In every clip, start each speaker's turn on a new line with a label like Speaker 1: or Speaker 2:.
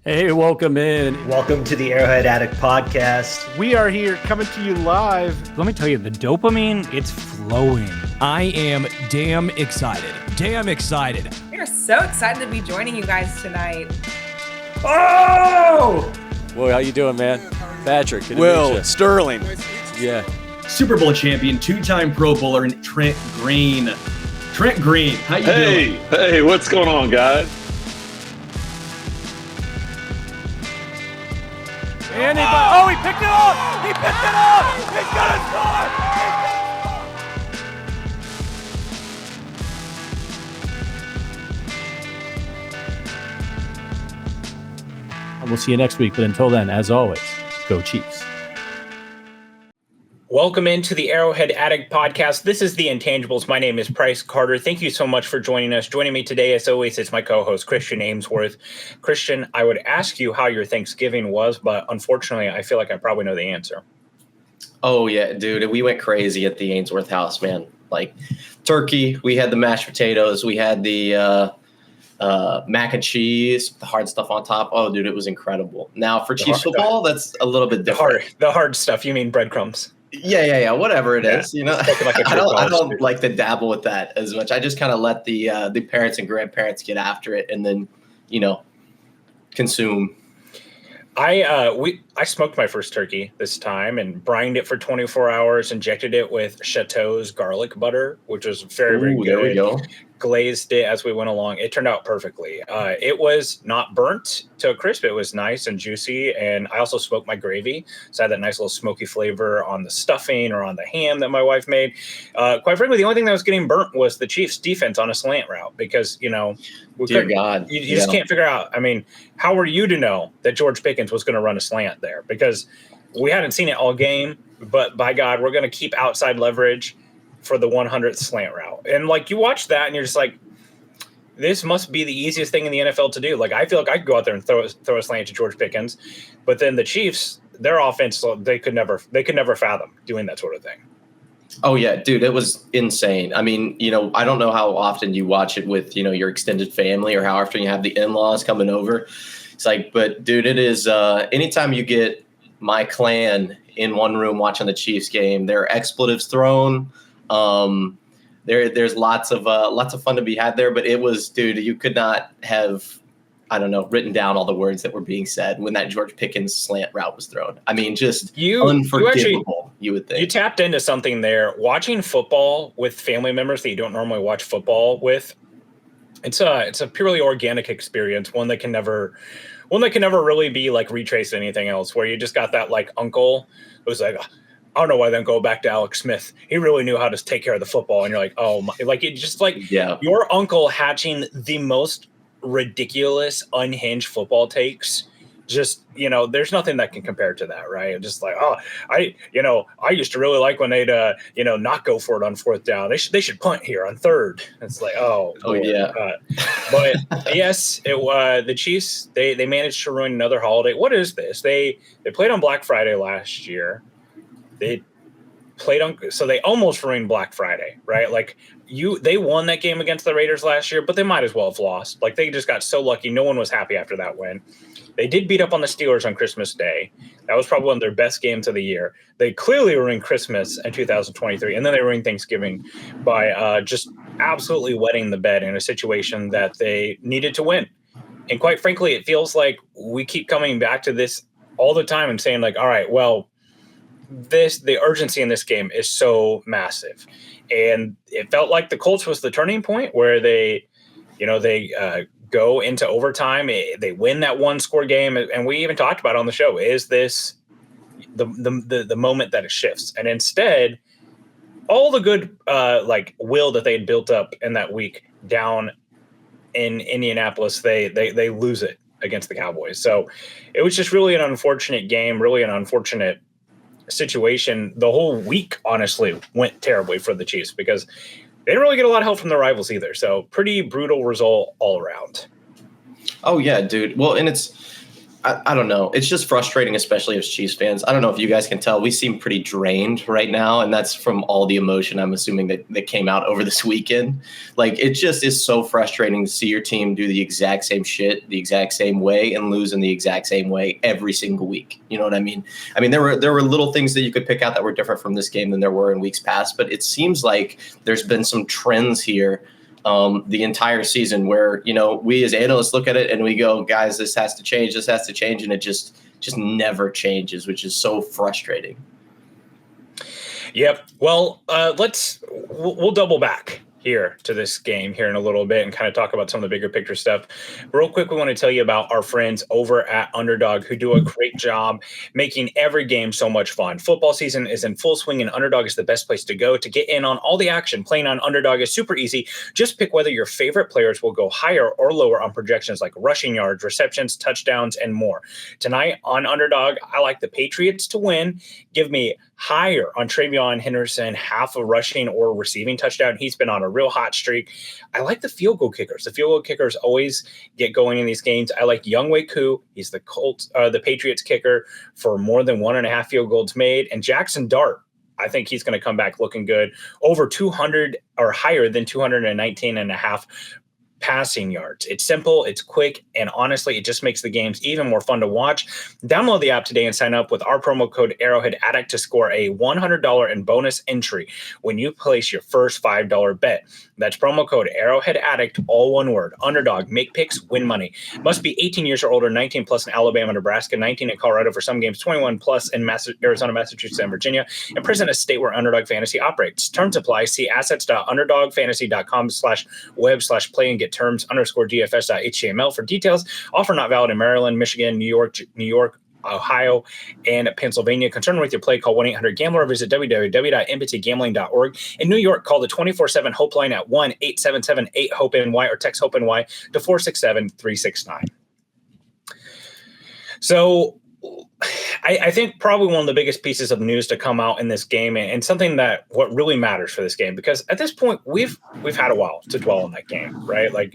Speaker 1: Hey, welcome in.
Speaker 2: Welcome to the Arrowhead Addict podcast.
Speaker 1: We are here coming to you live. Let me tell you, the dopamine, it's flowing.
Speaker 3: I am damn excited. Damn excited.
Speaker 4: We are so excited to be joining you guys tonight.
Speaker 2: Oh!
Speaker 5: Well, how you doing, man? Patrick.
Speaker 6: Will Sterling.
Speaker 5: Yeah.
Speaker 7: Super Bowl champion, two-time Pro Bowler, and Trent Green. Trent Green, how you doing?
Speaker 6: Hey, what's going on, guys?
Speaker 1: Oh, he picked it up! He picked it up! He's gonna score! And we'll see you next week, but until then, as always, go Chiefs.
Speaker 8: Welcome into the Arrowhead Addict podcast. This is the Intangibles. My name is Bryce Carter. Thank you so much for joining us. Joining me today, as always, is my co-host, Christian Ainsworth. Christian, I would ask you how your Thanksgiving was, but unfortunately, I feel like I probably know the answer.
Speaker 9: Oh, yeah, dude. We went crazy at the Ainsworth house, man. Like turkey, we had the mashed potatoes, we had the mac and cheese, the hard stuff on top. Oh, dude, it was incredible. Now, for Chiefs football, that's a little bit different.
Speaker 8: The hard stuff, you mean breadcrumbs?
Speaker 9: Yeah. Whatever it is, you know.
Speaker 8: Like
Speaker 9: I don't like to dabble with that as much. I just kind of let the parents and grandparents get after it, and then, consume.
Speaker 8: I smoked my first turkey this time and brined it for 24 hours, injected it with Chateau's garlic butter, which was very, very good.
Speaker 9: There we go.
Speaker 8: Glazed it as we went along. It turned out perfectly. It was not burnt to a crisp. It was nice and juicy. And I also smoked my gravy. So I had that nice little smoky flavor on the stuffing or on the ham that my wife made. Quite frankly, the only thing that was getting burnt was the Chiefs defense on a slant route because, you just can't figure out. I mean, how were you to know that George Pickens was going to run a slant there? Because we hadn't seen it all game, but by God, we're going to keep outside leverage for the 100th slant route. And like you watch that and you're just like, this must be the easiest thing in the NFL to do. Like, I feel like I could go out there and throw a slant to George Pickens, but then the Chiefs, their offense, they could never fathom doing that sort of thing.
Speaker 9: Oh yeah, dude, it was insane. I mean, I don't know how often you watch it with, your extended family or how often you have the in-laws coming over. It's like, but dude, it is, anytime you get my clan in one room watching the Chiefs game, there are expletives thrown. There's lots of fun to be had there, but it was, dude, you could not have, written down all the words that were being said when that George Pickens slant route was thrown. I mean, just unforgivable, you would think.
Speaker 8: You tapped into something there. Watching football with family members that you don't normally watch football with, it's a purely organic experience, one that can never really be like retraced to anything else, where you just got that like uncle who's like, I don't know why they don't go back to Alex Smith. He really knew how to take care of the football. And you're like, oh my, like it just like your uncle hatching the most ridiculous, unhinged football takes. Just, there's nothing that can compare to that, right? Just like, I used to really like when they'd, not go for it on fourth down. They should punt here on third. It's like,
Speaker 9: yeah.
Speaker 8: But yes, the Chiefs, they managed to ruin another holiday. What is this? They played on Black Friday last year. They played so they almost ruined Black Friday, right? Like they won that game against the Raiders last year, but they might as well have lost. Like they just got so lucky. No one was happy after that win. They did beat up on the Steelers on Christmas Day. That was probably one of their best games of the year. They clearly ruined Christmas in 2023, and then they ruined Thanksgiving by just absolutely wetting the bed in a situation that they needed to win. And quite frankly, it feels like we keep coming back to this all the time and saying like, all right, well, the urgency in this game is so massive. And it felt like the Colts was the turning point where they go into overtime. They win that one score game. And we even talked about it on the show. Is this the moment that it shifts? And instead, all the good will that they had built up in that week down in Indianapolis, they lose it against the Cowboys. So it was just really an unfortunate game, really an unfortunate situation. The whole week, honestly, went terribly for the Chiefs because they didn't really get a lot of help from their rivals either. So pretty brutal result all around.
Speaker 9: Oh, yeah, dude. Well, and I don't know. It's just frustrating, especially as Chiefs fans. I don't know if you guys can tell. We seem pretty drained right now, and that's from all the emotion, I'm assuming, that came out over this weekend. Like, it just is so frustrating to see your team do the exact same shit the exact same way and lose in the exact same way every single week. You know what I mean? I mean, there were little things that you could pick out that were different from this game than there were in weeks past, but it seems like there's been some trends here the entire season where, we as analysts look at it and we go, guys, this has to change, and it just never changes, which is so frustrating.
Speaker 8: Yep. Well, we'll double back here to this game here in a little bit and kind of talk about some of the bigger picture stuff. Real quick, we want to tell you about our friends over at Underdog who do a great job making every game so much fun. Football season is in full swing and Underdog is the best place to go to get in on all the action. Playing on Underdog is super easy. Just pick whether your favorite players will go higher or lower on projections like rushing yards, receptions, touchdowns, and more. Tonight on Underdog, I like the Patriots to win. Give me higher on Travion Henderson, half a rushing or receiving touchdown. He's been on a real hot streak. I like the field goal kickers. The field goal kickers always get going in these games. I like Younghoe Koo. He's the Patriots kicker for more than 1.5 field goals made. And Jackson Dart, I think he's going to come back looking good. Over 200 or higher than 219.5 passing yards. It's simple, it's quick, and honestly, it just makes the games even more fun to watch. Download the app today and sign up with our promo code Arrowhead Addict to score a $100 in bonus entry when you place your first $5 bet. That's promo code Arrowhead Addict, all one word. Underdog, make picks, win money. Must be 18 years or older, 19 plus in Alabama, Nebraska, 19 in Colorado for some games, 21 plus in Arizona, Massachusetts, and Virginia, and present a state where Underdog Fantasy operates. Terms apply. See assets.underdogfantasy.com/web/play and get terms _DFS.html for details. Offer not valid in Maryland, Michigan, New York, Ohio, and Pennsylvania. Concerned with your play, call 1-800-GAMBLER or visit www.mptgambling.org. In New York, call the 24/7 Hope line at 1-877-8-HOPE-NY or text HOPE-NY to 467-369. So I think probably one of the biggest pieces of news to come out in this game, and something that what really matters for this game, because at this point we've had a while to dwell on that game, right? Like,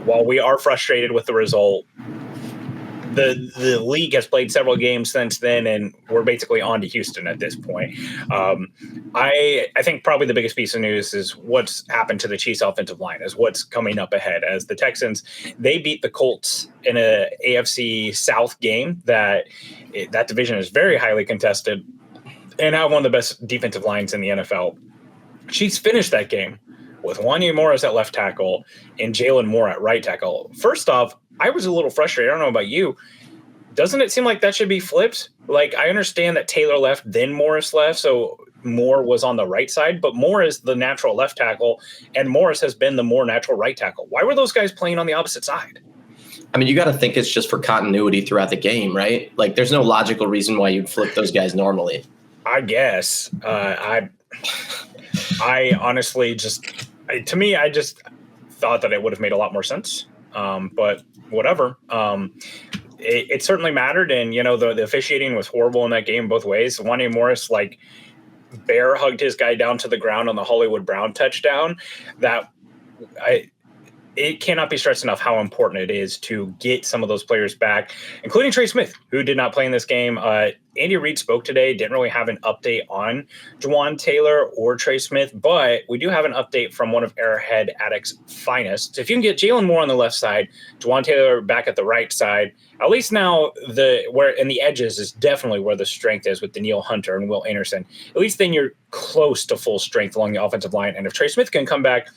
Speaker 8: while we are frustrated with the result, the league has played several games since then, and we're basically on to Houston at this point. I think probably the biggest piece of news is what's happened to the Chiefs offensive line, is what's coming up ahead, as the Texans, they beat the Colts in a AFC South game that division is very highly contested and have one of the best defensive lines in the NFL. Chiefs finished that game with Wanya Morris at left tackle and Jalen Moore at right tackle. First off, I was a little frustrated. I don't know about you. Doesn't it seem like that should be flipped? Like, I understand that Taylor left, then Morris left, so Moore was on the right side, but Moore is the natural left tackle, and Morris has been the more natural right tackle. Why were those guys playing on the opposite side?
Speaker 9: I mean, you got to think it's just for continuity throughout the game, right? Like, there's no logical reason why you'd flip those guys normally.
Speaker 8: I guess. I honestly to me, I just thought that it would have made a lot more sense. But whatever. It certainly mattered. And, the officiating was horrible in that game both ways. Wanya Morris, bear hugged his guy down to the ground on the Hollywood Brown touchdown. It cannot be stressed enough how important it is to get some of those players back, including Trey Smith, who did not play in this game. Andy Reid spoke today, didn't really have an update on Juwan Taylor or Trey Smith, but we do have an update from one of Arrowhead Addict's finest. If you can get Jalen Moore on the left side, Juwan Taylor back at the right side, at least now where in the edges is definitely where the strength is with Danielle Hunter and Will Anderson. At least then you're close to full strength along the offensive line. And if Trey Smith can come back,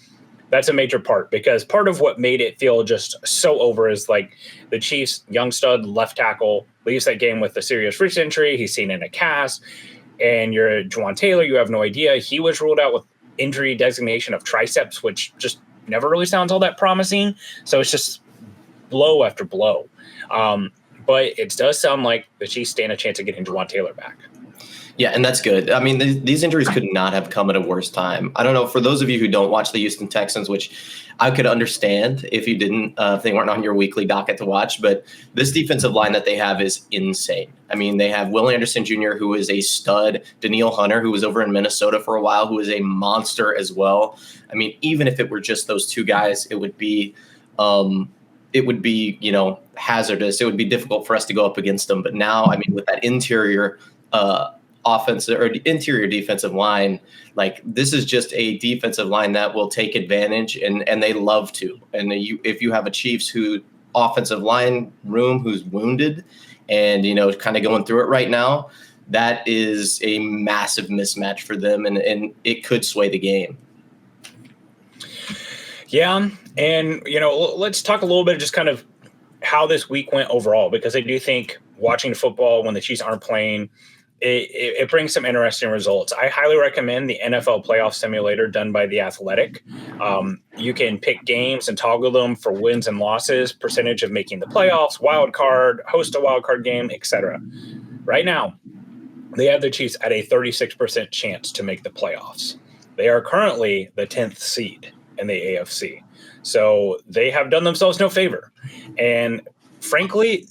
Speaker 8: that's a major part, because part of what made it feel just so over is the Chiefs' young stud left tackle leaves that game with a serious wrist injury. He's seen in a cast, and you're Juwan Taylor. You have no idea. He was ruled out with injury designation of triceps, which just never really sounds all that promising. So it's just blow after blow. But it does sound like the Chiefs stand a chance of getting Juwan Tayller back.
Speaker 9: Yeah, and that's good. I mean, these injuries could not have come at a worse time. I don't know, for those of you who don't watch the Houston Texans, which I could understand if you didn't, if they weren't on your weekly docket to watch, but this defensive line that they have is insane. I mean, they have Will Anderson Jr., who is a stud, Danielle Hunter, who was over in Minnesota for a while, who is a monster as well. I mean, even if it were just those two guys, it would be it would be, hazardous. It would be difficult for us to go up against them. But now, I mean, with that interior offensive or interior defensive line, like this is just a defensive line that will take advantage, and they love to. And if you have a Chiefs who offensive line room who's wounded and, kind of going through it right now, that is a massive mismatch for them, and it could sway the game.
Speaker 8: Yeah. And, let's talk a little bit of just kind of how this week went overall, because I do think watching football when the Chiefs aren't playing, it brings some interesting results. I highly recommend the NFL playoff simulator done by The Athletic. You can pick games and toggle them for wins and losses, percentage of making the playoffs, wild card, host a wild card game, etc. Right now, they have the Chiefs at a 36% chance to make the playoffs. They are currently the 10th seed in the AFC. So they have done themselves no favor. And frankly,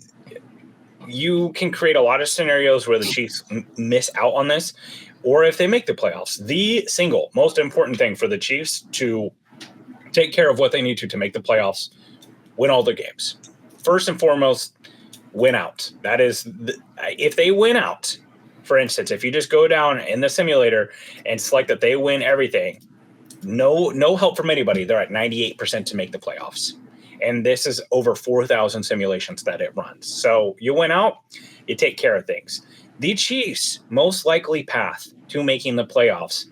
Speaker 8: you can create a lot of scenarios where the Chiefs miss out on this, or if they make the playoffs. The single most important thing for the Chiefs to take care of what they need to make the playoffs, win all their games. First and foremost, win out. That is, if they win out, for instance, if you just go down in the simulator and select that they win everything, no help from anybody, they're at 98% to make the playoffs. And this is over 4,000 simulations that it runs. So you win out, you take care of things. The Chiefs' most likely path to making the playoffs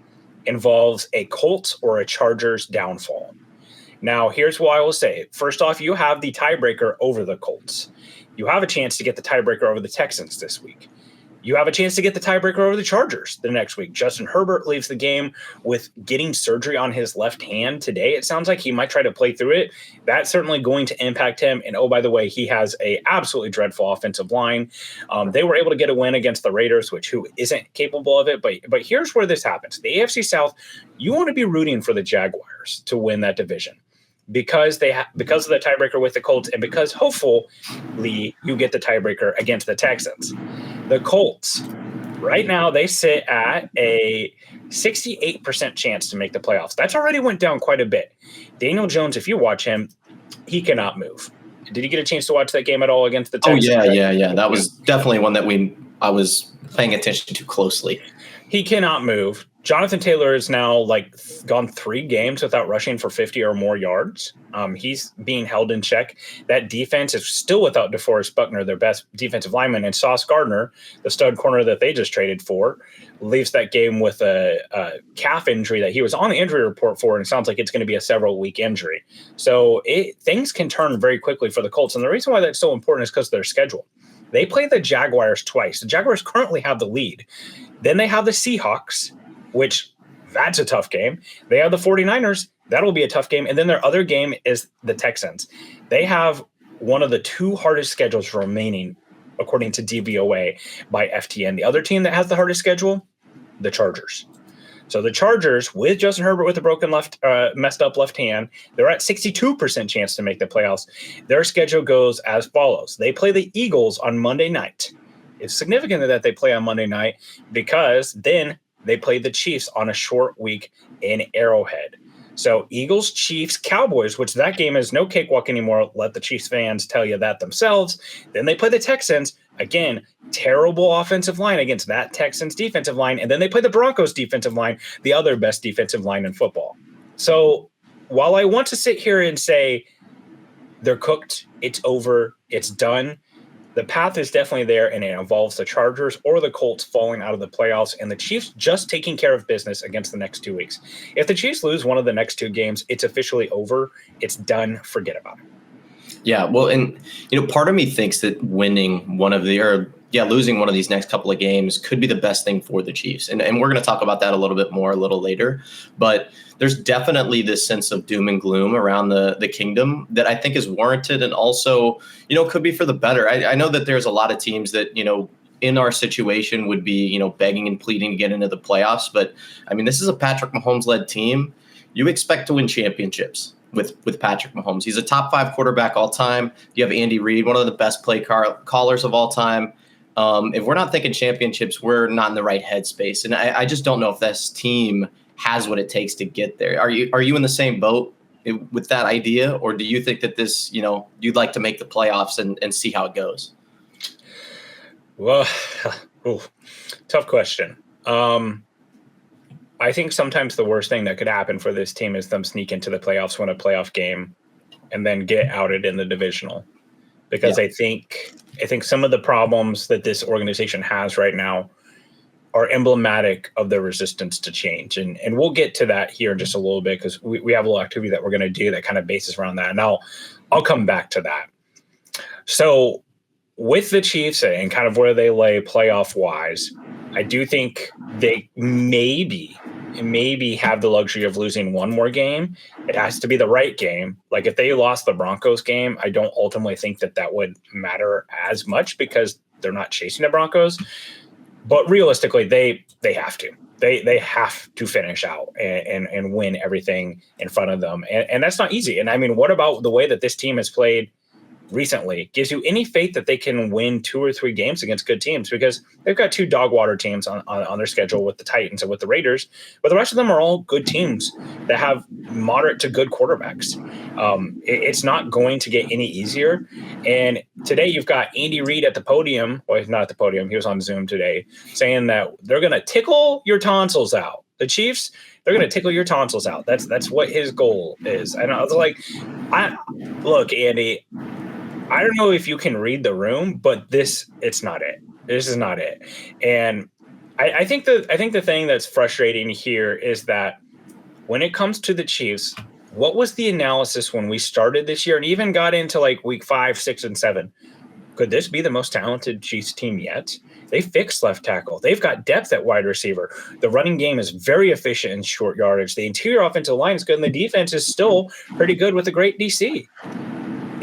Speaker 8: involves a Colts or a Chargers downfall. Now, here's what I will say. First off, you have the tiebreaker over the Colts. You have a chance to get the tiebreaker over the Texans this week. You have a chance to get the tiebreaker over the Chargers the next week. Justin Herbert leaves the game with getting surgery on his left hand today. It sounds like he might try to play through it. That's certainly going to impact him. And oh, by the way, he has a absolutely dreadful offensive line. They were able to get a win against the Raiders, who isn't capable of it. But here's where this happens. The AFC South, you want to be rooting for the Jaguars to win that division, because because of the tiebreaker with the Colts, and because hopefully you get the tiebreaker against the Texans. The Colts, right now, they sit at a 68% chance to make the playoffs. That's already went down quite a bit. Daniel Jones, if you watch him, he cannot move. Did you get a chance to watch that game at all against the Texans?
Speaker 9: Oh, yeah. That was definitely one that I was paying attention to closely.
Speaker 8: He cannot move. Jonathan Taylor is now gone 3 games without rushing for 50 or more yards. He's being held in check. That defense is still without DeForest Buckner, their best defensive lineman, and Sauce Gardner, the stud corner that they just traded for, leaves that game with a calf injury that he was on the injury report for, and it sounds like it's going to be a several-week injury. So things can turn very quickly for the Colts, and the reason why that's so important is because of their schedule. They play the Jaguars twice. The Jaguars currently have the lead. Then they have the Seahawks, which that's a tough game. They have the 49ers. That'll be a tough game. And then their other game is the Texans. They have one of the 2 hardest schedules remaining, according to DVOA by FTN. The other team that has the hardest schedule, the Chargers. So the Chargers, with Justin Herbert with a broken messed up left hand, they're at 62% chance to make the playoffs. Their schedule goes as follows. They play the Eagles on Monday night. It's significant that they play on Monday night because then they play the Chiefs on a short week in Arrowhead. So Eagles, Chiefs, Cowboys, which that game is no cakewalk anymore. Let the Chiefs fans tell you that themselves. Then they play the Texans. Again, terrible offensive line against that Texans defensive line. And then they play the Broncos defensive line, the other best defensive line in football. So while I want to sit here and say they're cooked, it's over, it's done, the path is definitely there, and it involves the Chargers or the Colts falling out of the playoffs and the Chiefs just taking care of business against the next 2 weeks. If the Chiefs lose one of the next 2 games, it's officially over. It's done. Forget about it.
Speaker 9: Yeah, well, and part of me thinks that losing one of these next couple of games could be the best thing for the Chiefs. And we're going to talk about that a little bit more a little later. But there's definitely this sense of doom and gloom around the kingdom that I think is warranted, and also, could be for the better. I know that there's a lot of teams that, in our situation would be, begging and pleading to get into the playoffs. But I mean, this is a Patrick Mahomes led team. You expect to win championships with Patrick Mahomes. He's a top 5 quarterback all time. You have Andy Reid, one of the best play callers of all time. If we're not thinking championships, we're not in the right headspace. And I just don't know if this team has what it takes to get there. Are you in the same boat? with that idea, or do you think that this, you'd like to make the playoffs and see how it goes?
Speaker 8: Well, tough question. I think sometimes the worst thing that could happen for this team is them sneak into the playoffs, win a playoff game, and then get outed in the divisional. Because I think some of the problems that this organization has right now are emblematic of the resistance to change. And we'll get to that here in just a little bit, because we have a little activity that we're going to do that kind of bases around that. And I'll come back to that. So with the Chiefs and kind of where they lay playoff wise, I do think they maybe have the luxury of losing one more game. It has to be the right game. Like if they lost the Broncos game, I don't ultimately think that would matter as much because they're not chasing the Broncos. But realistically, they have to. They have to finish out and win everything in front of them. And that's not easy. And I mean, what about the way that this team has played recently gives you any faith that they can win 2 or 3 games against good teams? Because they've got 2 dog water teams on their schedule with the Titans and with the Raiders, but the rest of them are all good teams that have moderate to good quarterbacks. It's not going to get any easier. And today you've got Andy Reid at the podium. Well, he's not at the podium. He was on Zoom today saying that they're going to tickle your tonsils out. The Chiefs, they're going to tickle your tonsils out. That's what his goal is. And I was like, look, Andy, I don't know if you can read the room, but it's not it. This is not it. And I think the thing that's frustrating here is that when it comes to the Chiefs, what was the analysis when we started this year and even got into like week 5, 6, and 7? Could this be the most talented Chiefs team yet? They fixed left tackle. They've got depth at wide receiver. The running game is very efficient in short yardage. The interior offensive line is good, and the defense is still pretty good with a great DC.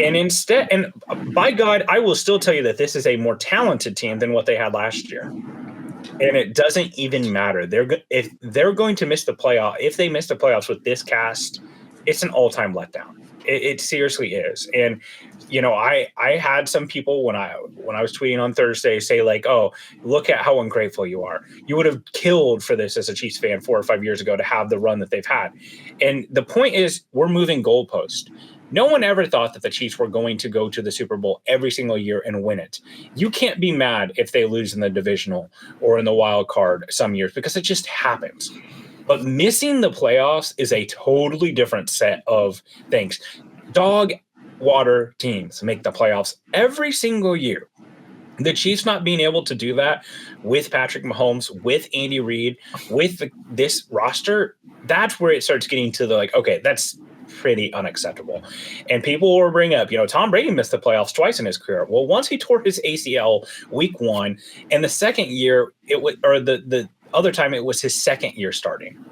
Speaker 8: And by God, I will still tell you that this is a more talented team than what they had last year. And it doesn't even matter. If they're going to miss the playoff, if they miss the playoffs with this cast, it's an all-time letdown. It seriously is. And I had some people when I was tweeting on Thursday say like, "Oh, look at how ungrateful you are. You would have killed for this as a Chiefs fan 4 or 5 years ago to have the run that they've had." And the point is, we're moving goalposts. No one ever thought that the Chiefs were going to go to the Super Bowl every single year and win it. You can't be mad if they lose in the divisional or in the wild card some years because it just happens. But missing the playoffs is a totally different set of things. Dog water teams make the playoffs every single year. The Chiefs not being able to do that with Patrick Mahomes, with Andy Reid, with this roster, that's where it starts getting to the like, okay, that's pretty unacceptable. And people will bring up, Tom Brady missed the playoffs twice in his career. Well, once he tore his ACL week 1, and the second year the other time it was his second year starting.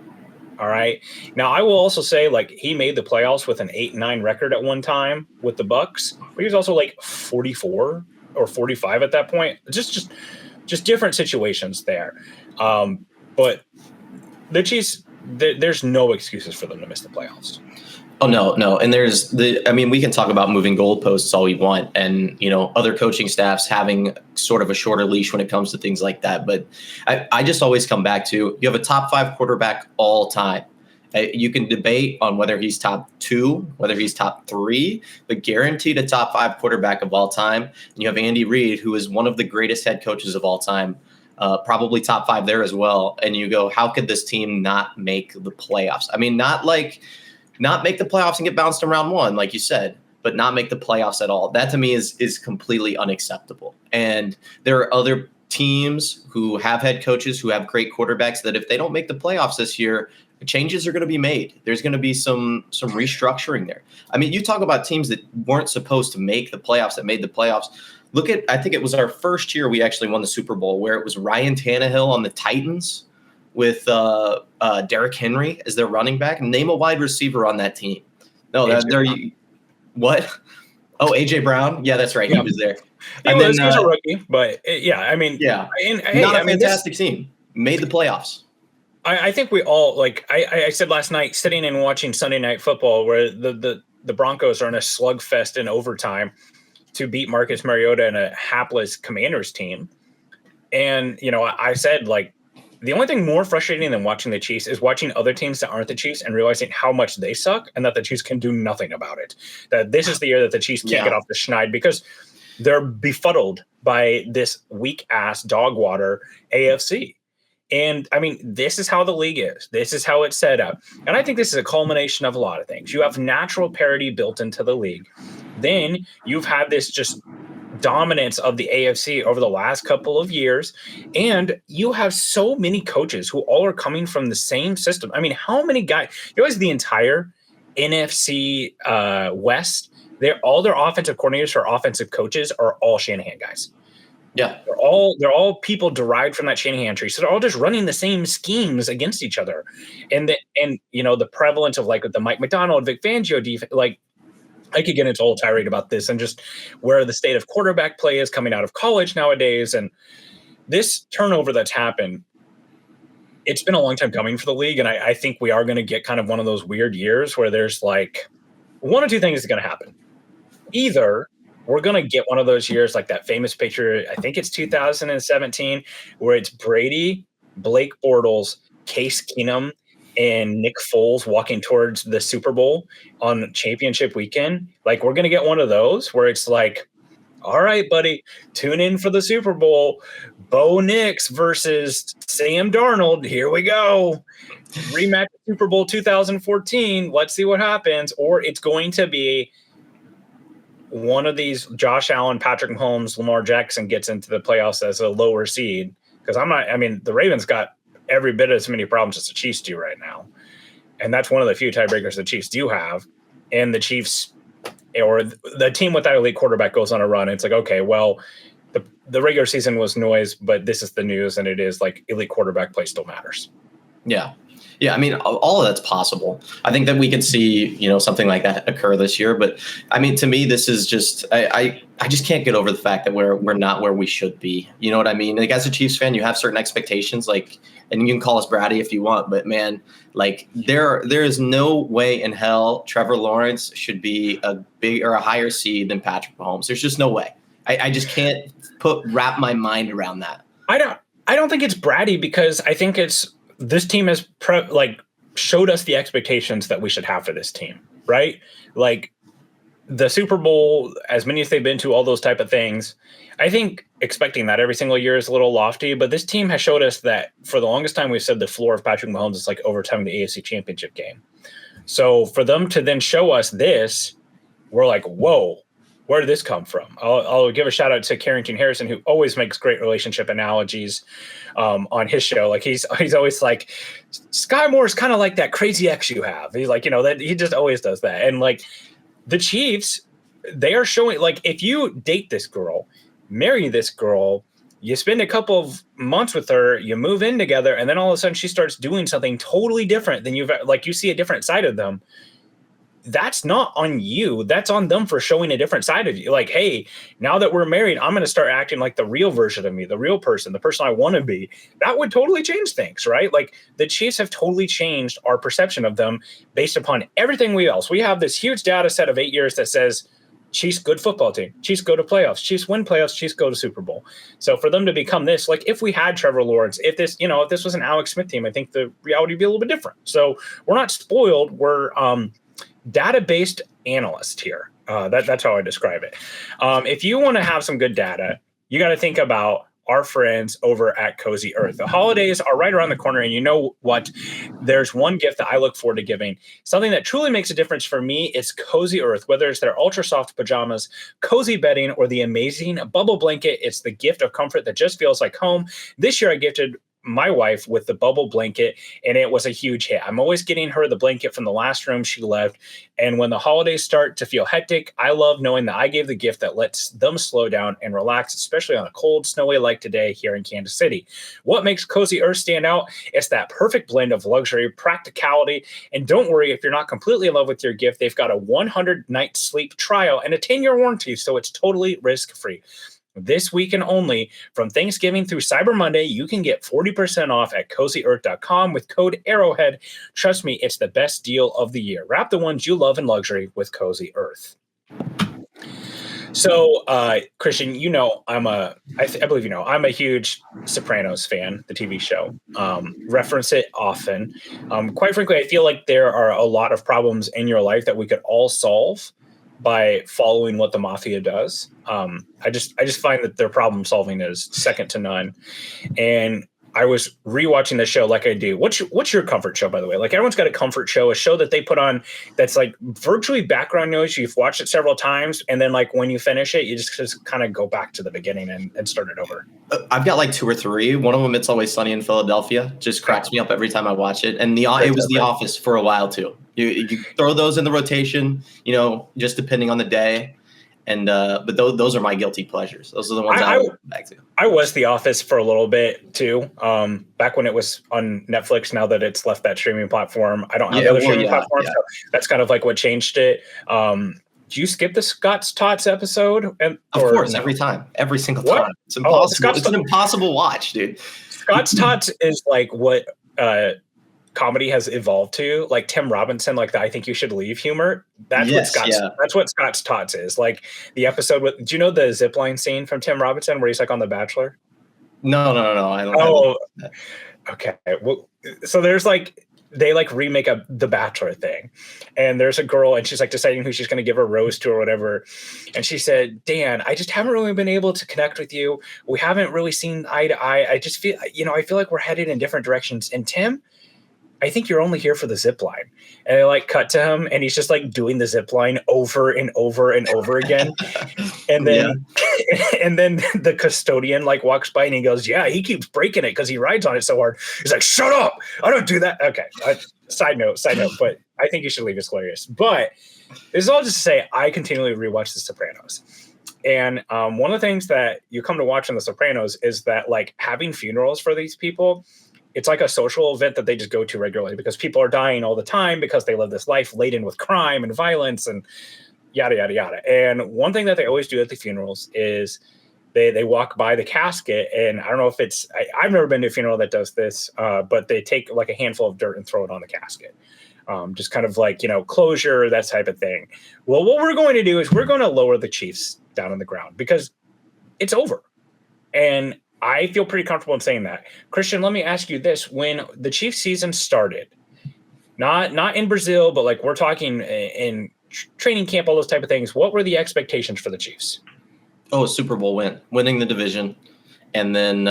Speaker 8: All right. Now I will also say like he made the playoffs with an 8-9 record at one time with the Bucks, but he was also like 44 or 45 at that point. Just different situations there. But the Chiefs, there's no excuses for them to miss the playoffs.
Speaker 9: Oh, no. And we can talk about moving goalposts all we want and, other coaching staffs having sort of a shorter leash when it comes to things like that. But I just always come back to, you have a top 5 quarterback all time. You can debate on whether he's top 2, whether he's top 3, but guaranteed a top 5 quarterback of all time. And you have Andy Reid, who is one of the greatest head coaches of all time, probably top 5 there as well. And you go, how could this team not make the playoffs? I mean, not make the playoffs and get bounced in round 1, like you said, but not make the playoffs at all. That to me is completely unacceptable. And there are other teams who have head coaches who have great quarterbacks that if they don't make the playoffs this year, changes are going to be made. There's going to be some restructuring there. I mean, you talk about teams that weren't supposed to make the playoffs that made the playoffs. Look at, I think it was our first year we actually won the Super Bowl where it was Ryan Tannehill on the Titans with Derrick Henry as their running back. Name a wide receiver on that team. No, what? Oh, A.J. Brown? Yeah, that's right. He was there.
Speaker 8: He was a rookie, but
Speaker 9: not a fantastic team. Made the playoffs.
Speaker 8: I think we all, like I said last night, sitting and watching Sunday Night Football where the Broncos are in a slugfest in overtime to beat Marcus Mariota and a hapless Commanders team. And, I said, like, the only thing more frustrating than watching the Chiefs is watching other teams that aren't the Chiefs and realizing how much they suck and that the Chiefs can do nothing about it. That this is the year that the Chiefs can't get off the schneid because they're befuddled by this weak-ass dog water AFC. And, I mean, this is how the league is. This is how it's set up. And I think this is a culmination of a lot of things. You have natural parity built into the league. Then you've had this just dominance of the AFC over the last couple of years. And you have so many coaches who all are coming from the same system. I mean, how many guys – you realize the entire NFC West, all their offensive coordinators or offensive coaches are all Shanahan guys.
Speaker 9: Yeah,
Speaker 8: they're all people derived from that Shanahan tree, so they're all just running the same schemes against each other, and the prevalence of like the Mike McDonald, Vic Fangio defense. Like, I could get into a whole tirade about this and just where the state of quarterback play is coming out of college nowadays, and this turnover that's happened. It's been a long time coming for the league, and I think we are going to get kind of one of those weird years where there's like one or two things is going to happen. Either we're going to get one of those years like that famous picture, I think it's 2017, where it's Brady, Blake Bortles, Case Keenum, and Nick Foles walking towards the Super Bowl on championship weekend. Like, we're going to get one of those where it's like, all right, buddy, tune in for the Super Bowl. Bo Nix versus Sam Darnold. Here we go. Rematch Super Bowl 2014. Let's see what happens. Or it's going to be one of these Josh Allen, Patrick Mahomes, Lamar Jackson gets into the playoffs as a lower seed. Because the Ravens got every bit as many problems as the Chiefs do right now. And that's one of the few tiebreakers the Chiefs do have. And the Chiefs or the team with that elite quarterback goes on a run. It's like, okay, well, the regular season was noise, but this is the news. And it is like elite quarterback play still matters.
Speaker 9: Yeah. Yeah, I mean, all of that's possible. I think that we could see, something like that occur this year. But I mean, to me, this is just I just can't get over the fact that we're not where we should be. You know what I mean? Like, as a Chiefs fan, you have certain expectations, like, and you can call us bratty if you want, but man, like there is no way in hell Trevor Lawrence should be a big or a higher seed than Patrick Mahomes. There's just no way. I just can't wrap my mind around that.
Speaker 8: I don't think it's bratty because I think it's. This team has showed us the expectations that we should have for this team, right? Like the Super Bowl, as many as they've been to, all those type of things. I think expecting that every single year is a little lofty, but this team has showed us that for the longest time we've said the floor of Patrick Mahomes is like overtime the AFC Championship game. So for them to then show us this, we're like, whoa. Where did this come from? I'll give a shout out to Carrington Harrison, who always makes great relationship analogies on his show. Like he's always like, Sky Moore is kind of like that crazy ex you have. He's like, that he just always does that. And like the Chiefs, they are showing, like, if you date this girl, marry this girl, you spend a couple of months with her, you move in together, and then all of a sudden she starts doing something totally different than you see a different side of them. That's not on you. That's on them for showing a different side of you. Like, hey, now that we're married, I'm going to start acting like the real version of me, the real person, the person I want to be. That would totally change things, right? Like the Chiefs have totally changed our perception of them based upon everything else. We have this huge data set of 8 years that says Chiefs good football team, Chiefs go to playoffs, Chiefs win playoffs, Chiefs go to Super Bowl. So for them to become this, like if we had Trevor Lawrence, if this was an Alex Smith team, I think the reality would be a little bit different. So we're not spoiled. We're data-based analyst here. That's how I describe it. If you want to have some good data, you got to think about our friends over at Cozy Earth. The holidays are right around the corner, and you know what? There's one gift that I look forward to giving. Something that truly makes a difference for me is Cozy Earth, whether it's their ultra soft pajamas, cozy bedding, or the amazing bubble blanket. It's the gift of comfort that just feels like home. This year I gifted my wife with the bubble blanket, and it was a huge hit. I'm always getting her the blanket from the last room she left. And when the holidays start to feel hectic, I love knowing that I gave the gift that lets them slow down and relax, especially on a cold, snowy like today here in Kansas City. What makes Cozy Earth stand out? It's that perfect blend of luxury, practicality, and don't worry if you're not completely in love with your gift. They've got a 100-night sleep trial and a 10-year warranty, so it's totally risk-free. This weekend only, from Thanksgiving through Cyber Monday, you can get 40% off at CozyEarth.com with code Arrowhead. Trust me, it's the best deal of the year. Wrap the ones you love in luxury with Cozy Earth. So, Christian, I believe I'm a huge Sopranos fan, the TV show. Reference it often. Quite frankly, I feel like there are a lot of problems in your life that we could all solve by following what the mafia does. I just find that their problem solving is second to none. And I was rewatching the show like I do. What's your comfort show, by the way? Like, everyone's got a comfort show, a show that they put on that's like virtually background noise. You've watched it several times, and then like when you finish it, you just kind of go back to the beginning and start it over.
Speaker 9: I've got like 2 or 3. One of them, It's Always Sunny in Philadelphia, just cracks me up every time I watch it. And it was The Office for a while too. You throw those in the rotation, just depending on the day. And but those are my guilty pleasures. Those are the ones I go back to.
Speaker 8: I was The Office for a little bit too. Back when it was on Netflix. Now that it's left that streaming platform, I don't have other streaming platforms. So that's kind of like what changed it. Do you skip the Scott's Tots episode?
Speaker 9: Of course, every time, every single time. It's impossible. It's an impossible watch, dude.
Speaker 8: Scott's Tots is like what comedy has evolved to, like Tim Robinson, like the I think you should leave humor. That's what Scott's Tots is. Like the episode with, do you know the zipline scene from Tim Robinson where he's like on The Bachelor?
Speaker 9: No. I don't.
Speaker 8: Oh, okay. Well, so there's like, they like remake the Bachelor thing, and there's a girl and she's like deciding who she's going to give a rose to or whatever. And she said, Dan, I just haven't really been able to connect with you. We haven't really seen eye to eye. I just feel, I feel like we're headed in different directions. And Tim, I think you're only here for the zip line. And they like cut to him and he's just like doing the zip line over and over and over again. And then, and then the custodian like walks by and he goes, yeah, he keeps breaking it because he rides on it so hard. He's like, shut up. I don't do that. Okay. Side note, but I think you should leave. It's hilarious. But this is all just to say, I continually rewatch The Sopranos. And one of the things that you come to watch on The Sopranos is that like having funerals for these people, it's like a social event that they just go to regularly because people are dying all the time because they live this life laden with crime and violence and yada, yada, yada. And one thing that they always do at the funerals is they walk by the casket. And I don't know if I've never been to a funeral that does this, but they take like a handful of dirt and throw it on the casket. Just kind of like, closure, that type of thing. Well, what we're going to do is we're going to lower the Chiefs down on the ground because it's over. And I feel pretty comfortable in saying that. Christian, let me ask you this. When the Chiefs season started, not in Brazil, but like we're talking in training camp, all those type of things, what were the expectations for the Chiefs?
Speaker 9: Oh, a Super Bowl winning the division, and then,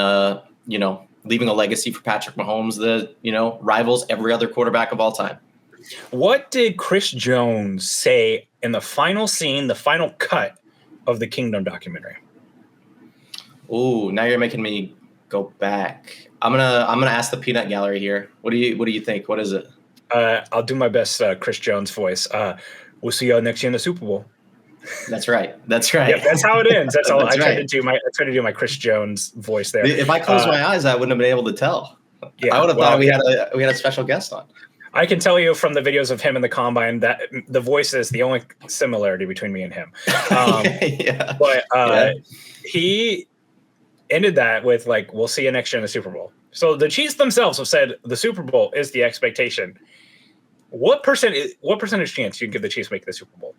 Speaker 9: leaving a legacy for Patrick Mahomes that, rivals every other quarterback of all time.
Speaker 8: What did Chris Jones say in the final scene, the final cut of the Kingdom documentary?
Speaker 9: Oh, now you're making me go back. I'm gonna ask the peanut gallery here. What do you think? What is it?
Speaker 8: I'll do my best Chris Jones voice. We'll see y'all next year in the Super Bowl.
Speaker 9: That's right. Yeah,
Speaker 8: that's how it ends. That's all. I tried to do my Chris Jones voice there.
Speaker 9: If I closed my eyes, I wouldn't have been able to tell. Yeah, I would have thought we had a special guest on.
Speaker 8: I can tell you from the videos of him in the combine that the voice is the only similarity between me and him. But he ended that with like, we'll see you next year in the Super Bowl. So the Chiefs themselves have said the Super Bowl is the expectation. What percentage chance you can give the Chiefs making the Super Bowl?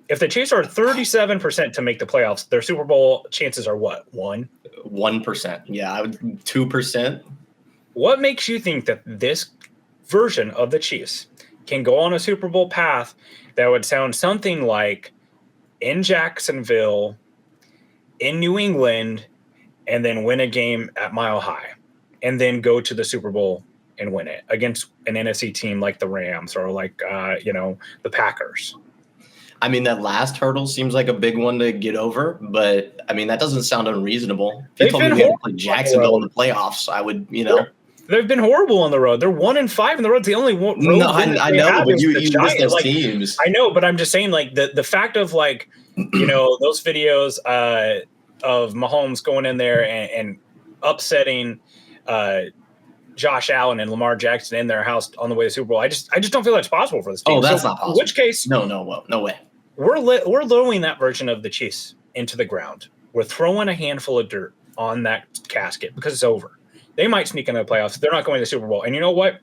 Speaker 8: If the Chiefs are 37% to make the playoffs, their Super Bowl chances are what?
Speaker 9: 1%. Yeah, 2%.
Speaker 8: What makes you think that this version of the Chiefs can go on a Super Bowl path that would sound something like in Jacksonville, in New England, and then win a game at Mile High, and then go to the Super Bowl and win it against an NFC team like the Rams or like, the Packers?
Speaker 9: I mean, that last hurdle seems like a big one to get over, but I mean, that doesn't sound unreasonable. If you told me we had to play Jacksonville in the playoffs, I would,
Speaker 8: They've been horrible on the road. They're 1-5 in the road. The only road
Speaker 9: I know, but you missed those teams.
Speaker 8: I know, but I'm just saying, like, the fact of, like, those videos of Mahomes going in there and upsetting Josh Allen and Lamar Jackson in their house on the way to the Super Bowl. I just don't feel that's possible for this team.
Speaker 9: Oh, that's not possible.
Speaker 8: In which case,
Speaker 9: no way.
Speaker 8: We're lowering that version of the Chiefs into the ground. We're throwing a handful of dirt on that casket because it's over. They might sneak into the playoffs. They're not going to the Super Bowl. And you know what?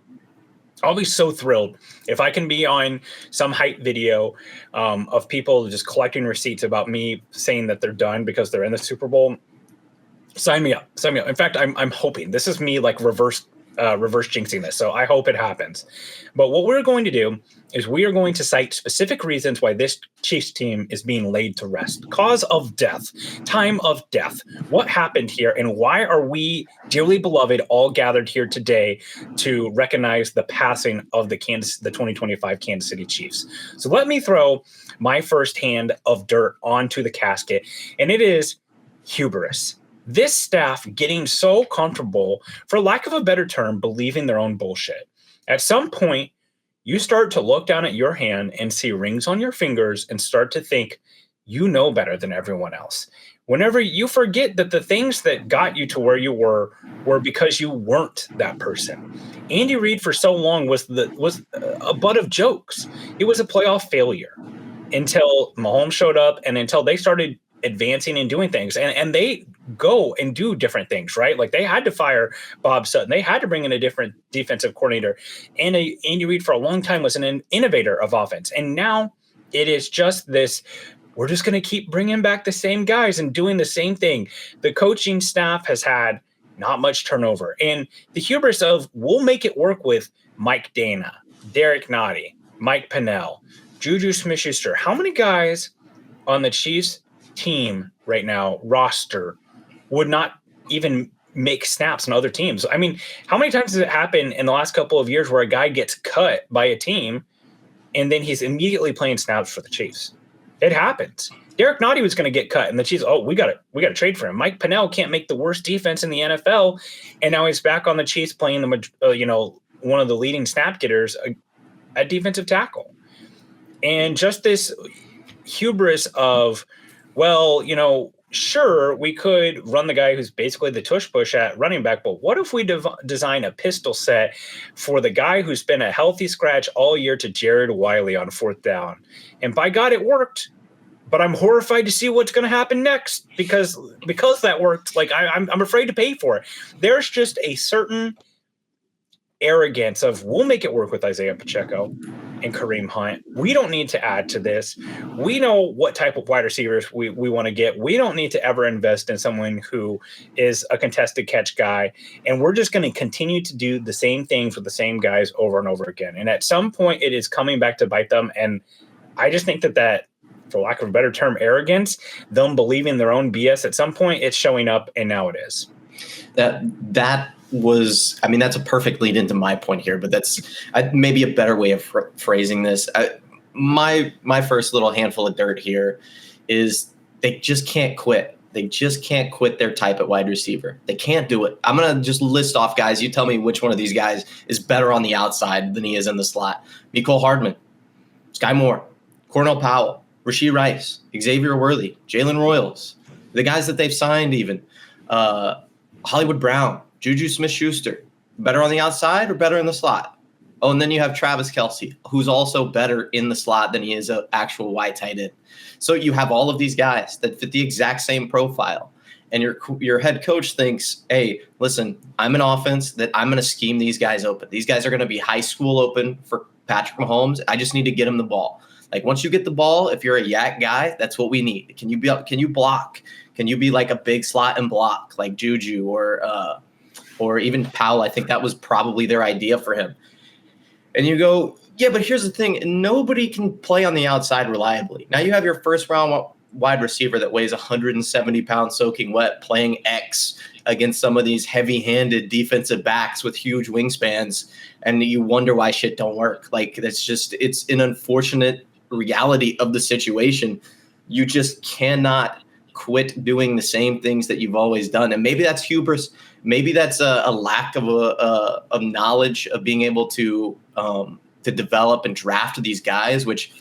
Speaker 8: I'll be so thrilled if I can be on some hype video of people just collecting receipts about me saying that they're done because they're in the Super Bowl. Sign me up. Sign me up. In fact, I'm hoping this is me like reverse jinxing this. So I hope it happens. But what we're going to do is we are going to cite specific reasons why this Chiefs team is being laid to rest. Cause of death, time of death, what happened here, and why are we, dearly beloved, all gathered here today to recognize the passing of the 2025 Kansas City Chiefs. So let me throw my first hand of dirt onto the casket, and it is hubris. This staff getting so comfortable, for lack of a better term, believing their own bullshit. At some point, you start to look down at your hand and see rings on your fingers and start to think you know better than everyone else. Whenever you forget that the things that got you to where you were because you weren't that person. Andy Reid for so long was a butt of jokes. It was a playoff failure until Mahomes showed up and until they started advancing and doing things, and they go and do different things, right? Like they had to fire Bob Sutton, they had to bring in a different defensive coordinator, and Andy Reid for a long time was an innovator of offense, and now it is just this, we're just going to keep bringing back the same guys and doing the same thing. The coaching staff has had not much turnover, and the hubris of we'll make it work with Mike Dana, Derek Nottie, Mike Pennell, Juju Smith-Schuster. How many guys on the Chiefs team right now roster would not even make snaps on other teams? I mean, how many times has it happened in the last couple of years where a guy gets cut by a team and then he's immediately playing snaps for the Chiefs? It happens. Derek Nottie was going to get cut and the Chiefs, we got to trade for him. Mike Pennell can't make the worst defense in the NFL, and now he's back on the Chiefs playing one of the leading snap getters, a defensive tackle. And just this hubris of, well, sure, we could run the guy who's basically the tush push at running back, but what if we design a pistol set for the guy who's been a healthy scratch all year to Jared Wiley on 4th down? And by God, it worked. But I'm horrified to see what's going to happen next because that worked. Like I'm afraid to pay for it. There's just a certain arrogance of we'll make it work with Isaiah Pacheco and Kareem Hunt. We don't need to add to this. We know what type of wide receivers we want to get. We don't need to ever invest in someone who is a contested catch guy. And we're just going to continue to do the same things with the same guys over and over again. And at some point it is coming back to bite them. And I just think that for lack of a better term, arrogance, them believing their own BS, at some point it's showing up, and now it is. That's a perfect lead into my point here, but that's maybe a better way of phrasing this. My first little handful of dirt here is they just can't quit. They just can't quit their type at wide receiver. They can't do it. I'm going to just list off guys. You tell me which one of these guys is better on the outside than he is in the slot. Mecole Hardman, Sky Moore, Cornell Powell, Rashee Rice, Xavier Worthy, Jalen Royals, the guys that they've signed even, Hollywood Brown, Juju Smith-Schuster, better on the outside or better in the slot? Oh, and then you have Travis Kelce, who's also better in the slot than he is an actual wide tight end. So you have all of these guys that fit the exact same profile. And your head coach thinks, hey, listen, I'm an offense that I'm going to scheme these guys open. These guys are going to be high school open for Patrick Mahomes. I just need to get him the ball. Like once you get the ball, if you're a yak guy, that's what we need. Can you block? Can you be like a big slot and block like Juju or even Powell? I think that was probably their idea for him. And you go, yeah, but here's the thing. Nobody can play on the outside reliably. Now you have your first round wide receiver that weighs 170 pounds soaking wet playing X against some of these heavy-handed defensive backs with huge wingspans, and you wonder why shit don't work. Like it's an unfortunate reality of the situation. You just cannot quit doing the same things that you've always done. And maybe that's hubris. Maybe that's a lack of knowledge of being able to develop and draft these guys, which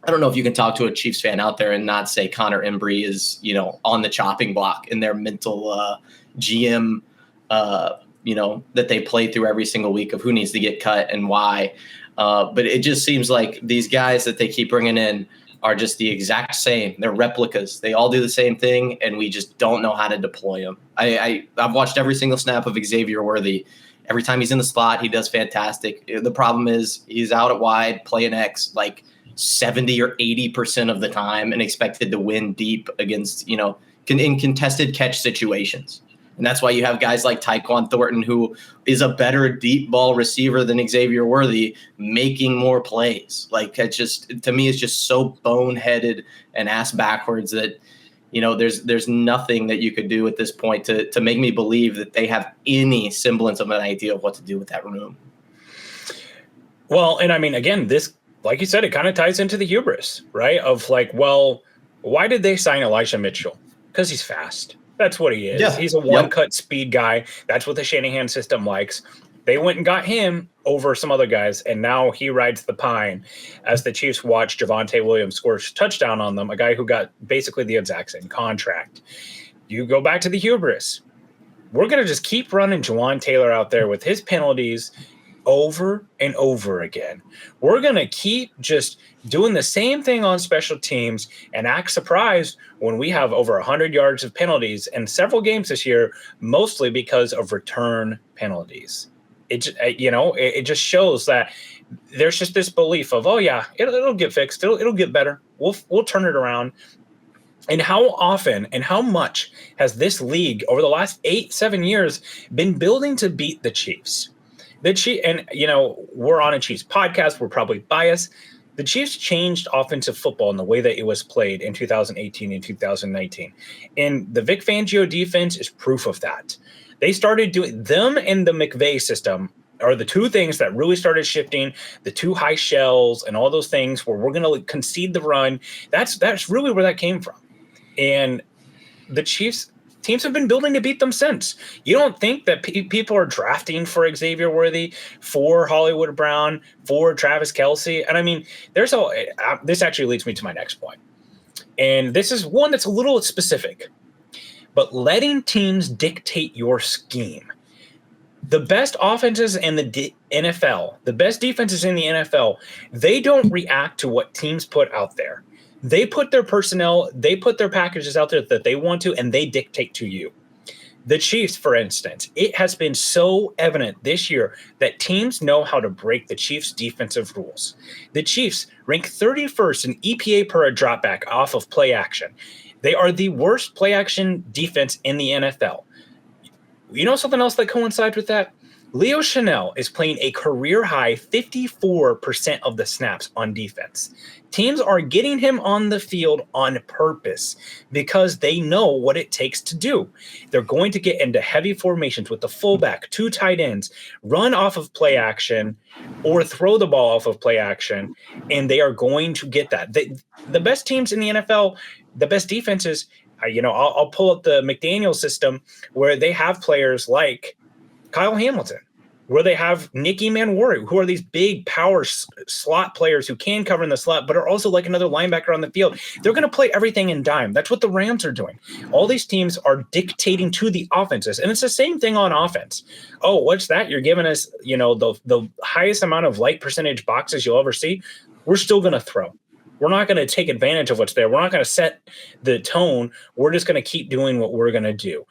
Speaker 8: I don't know if you can talk to a Chiefs fan out there and not say Connor Embry is, on the chopping block in their mental GM, that they play through every single week of who needs to get cut and why. But it just seems like these guys that they keep bringing in are just the exact same. They're replicas. They all do the same thing, and we just don't know how to deploy them. I've watched every single snap of Xavier Worthy,
Speaker 9: Every time he's in the slot, he does fantastic. The problem is he's out at wide, playing X like 70 or 80% of the time and expected to win deep against, in contested catch situations. And that's why you have guys like Tyquan Thornton, who is a better deep ball receiver than Xavier Worthy, making more plays. Like, it's just, to me, it's just so boneheaded and ass backwards that, there's nothing that you could do at this point to make me believe that they have any semblance of an idea of what to do with that room.
Speaker 8: Well, and I mean, again, this, like you said, it kind of ties into the hubris, right? Of like, well, why did they sign Elijah Mitchell? Because he's fast. That's what he is.
Speaker 9: Yeah.
Speaker 8: He's a one-cut speed guy. That's what the Shanahan system likes. They went and got him over some other guys, and now he rides the pine as the Chiefs watch Javonte Williams score a touchdown on them, a guy who got basically the exact same contract. You go back to the hubris. We're going to just keep running Juwan Taylor out there with his penalties over and over again. We're going to keep just doing the same thing on special teams and act surprised when we have over 100 yards of penalties in several games this year, mostly because of return penalties. It just shows that there's just this belief of, oh yeah, it'll get fixed. It'll get better. We'll turn it around. And how often and how much has this league over the last 8-7 years been building to beat the Chiefs? We're on a Chiefs podcast. We're probably biased. The Chiefs changed offensive football in the way that it was played in 2018 and 2019. And the Vic Fangio defense is proof of that. They started doing them, and the McVay system are the two things that really started shifting, the two high shells and all those things where we're going to concede the run. That's really where that came from. And the Chiefs teams have been building to beat them since. You don't think that people are drafting for Xavier Worthy, for Hollywood Brown, for Travis Kelce. And I mean, this actually leads me to my next point. And this is one that's a little specific, but letting teams dictate your scheme. The best offenses in the NFL, the best defenses in the NFL, they don't react to what teams put out there. They put their personnel, they put their packages out there that they want to, and they dictate to you. The Chiefs, for instance, it has been so evident this year that teams know how to break the Chiefs' defensive rules. The Chiefs rank 31st in EPA per a dropback off of play action. They are the worst play action defense in the NFL. You know something else that coincides with that? Leo Chanel is playing a career-high 54% of the snaps on defense. Teams are getting him on the field on purpose because they know what it takes to do. They're going to get into heavy formations with the fullback, two tight ends, run off of play action, or throw the ball off of play action, and they are going to get that. The best teams in the NFL, the best defenses, I'll pull up the McDaniel system where they have players like Kyle Hamilton, where they have Nicky Manwari, who are these big power slot players who can cover in the slot, but are also like another linebacker on the field. They're going to play everything in dime. That's what the Rams are doing. All these teams are dictating to the offenses, and it's the same thing on offense. Oh, what's that? You're giving us, the highest amount of light percentage boxes you'll ever see. We're still going to throw. We're not going to take advantage of what's there. We're not going to set the tone. We're just going to keep doing what we're going to do.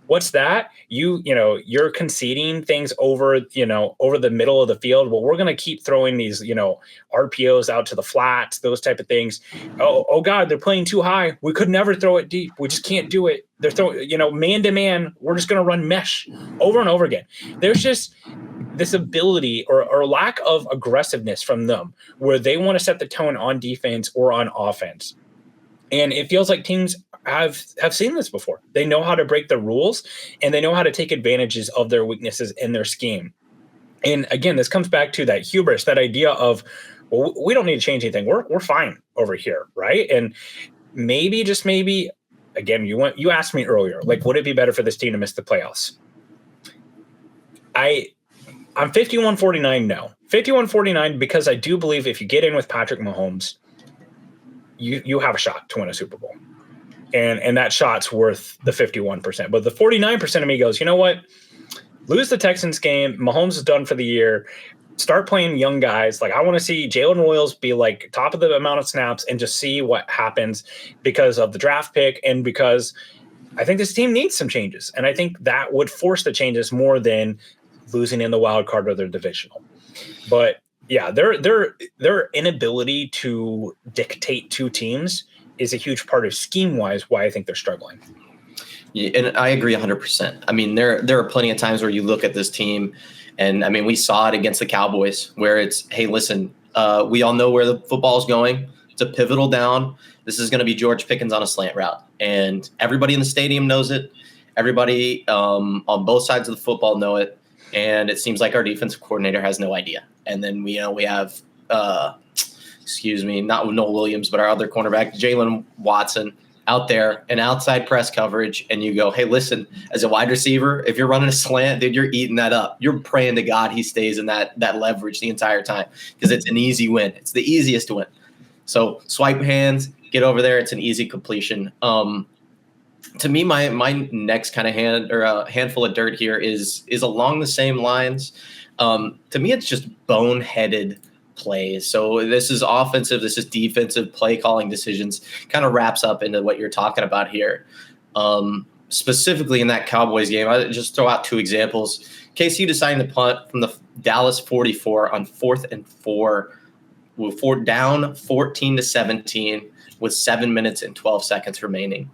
Speaker 8: What's that? You're conceding things over the middle of the field. Well, we're going to keep throwing these, RPOs out to the flats, those type of things. Oh God, they're playing too high. We could never throw it deep. We just can't do it. They're throwing, man to man. We're just going to run mesh over and over again. There's just this ability or lack of aggressiveness from them where they want to set the tone on defense or on offense. And it feels like teams have seen this before. They know how to break the rules, and they know how to take advantages of their weaknesses in their scheme. And again, this comes back to that hubris, that idea of, well, we don't need to change anything. We're fine over here, right? And maybe, just maybe, again, you asked me earlier, like, would it be better for this team to miss the playoffs? I'm 51-49 no. 51-49 because I do believe if you get in with Patrick Mahomes, you have a shot to win a Super Bowl. And that shot's worth the 51%. But the 49% of me goes, you know what? Lose the Texans game. Mahomes is done for the year. Start playing young guys. Like, I want to see Jalen Williams be like top of the amount of snaps and just see what happens because of the draft pick and because I think this team needs some changes. And I think that would force the changes more than losing in the wild card or their divisional. But yeah, their inability to dictate two teams is a huge part of scheme-wise why I think they're struggling.
Speaker 9: Yeah, and I agree 100%. I mean, there are plenty of times where you look at this team, and I mean, we saw it against the Cowboys where it's, hey, listen, we all know where the football is going. It's a pivotal down. This is going to be George Pickens on a slant route, and everybody in the stadium knows it. Everybody on both sides of the football know it, and it seems like our defensive coordinator has no idea. And then we have, not Noel Williams, but our other cornerback, Jalen Watson, out there in outside press coverage, and you go, hey, listen, as a wide receiver, if you're running a slant, dude, you're eating that up. You're praying to God he stays in that leverage the entire time because it's an easy win. It's the easiest to win. So swipe hands, get over there. It's an easy completion. To me, my next kind of handful of dirt here is along the same lines. To me, it's just boneheaded plays. So this is offensive, this is defensive play calling decisions, kind of wraps up into what you're talking about here. Specifically in that Cowboys game, I just throw out two examples. KC deciding to punt from the Dallas 44 on 4th and 4, down 14-17 with 7 minutes and 12 seconds remaining.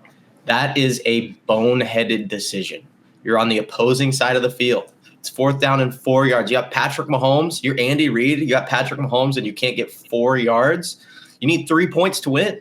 Speaker 9: That is a boneheaded decision. You're on the opposing side of the field. It's 4th down and 4 yards. You got Patrick Mahomes. You're Andy Reid. You got Patrick Mahomes, and you can't get 4 yards. You need 3 points to win.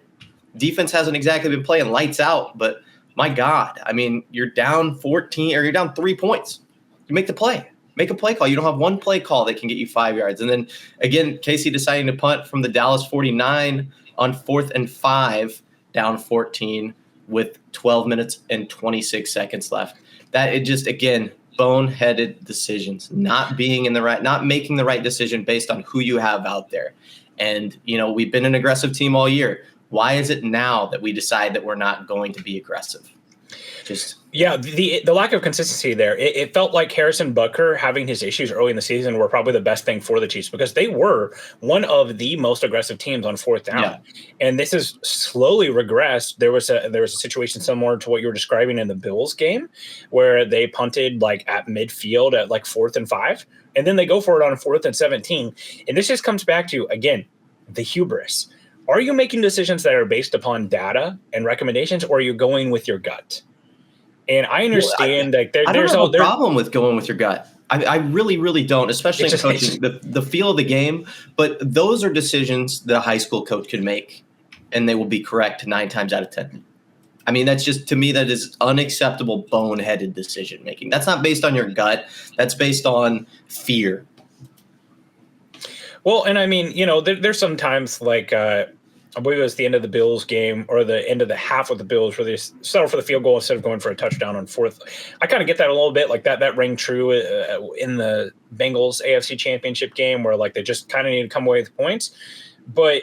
Speaker 9: Defense hasn't exactly been playing lights out, but my God, I mean, you're down 14 or you're down 3 points. You make the play. Make a play call. You don't have one play call that can get you 5 yards. And then, again, Casey deciding to punt from the Dallas 49 on 4th and 5, down 14 with 12 minutes and 26 seconds left. That it just, again, boneheaded decisions, not making the right decision based on who you have out there. And, we've been an aggressive team all year. Why is it now that we decide that we're not going to be aggressive? The lack of consistency there. It felt like Harrison Butker having his issues early in the season were probably the best thing for the Chiefs because they were one of the most aggressive teams on 4th down. Yeah. And this has slowly regressed. There was a situation similar to what you were describing in the Bills game where they punted like at midfield at like 4th and 5, and then they go for it on 4th and 17. And this just comes back to, again, the hubris. Are you making decisions that are based upon data and recommendations, or are you going with your gut? And I understand that there's a problem with going with your gut. I really, really don't, especially in coaching the feel of the game. But those are decisions that a high school coach can make, and they will be correct 9 times out of 10. I mean, that's just, to me, that is unacceptable, boneheaded decision making. That's not based on your gut. That's based on fear.
Speaker 8: Well, and I mean, there's sometimes like I believe it was the end of the Bills game or the end of the half of the Bills where they settle for the field goal instead of going for a touchdown on 4th. I kind of get that a little bit, like that rang true in the Bengals AFC Championship game where like they just kind of need to come away with points. But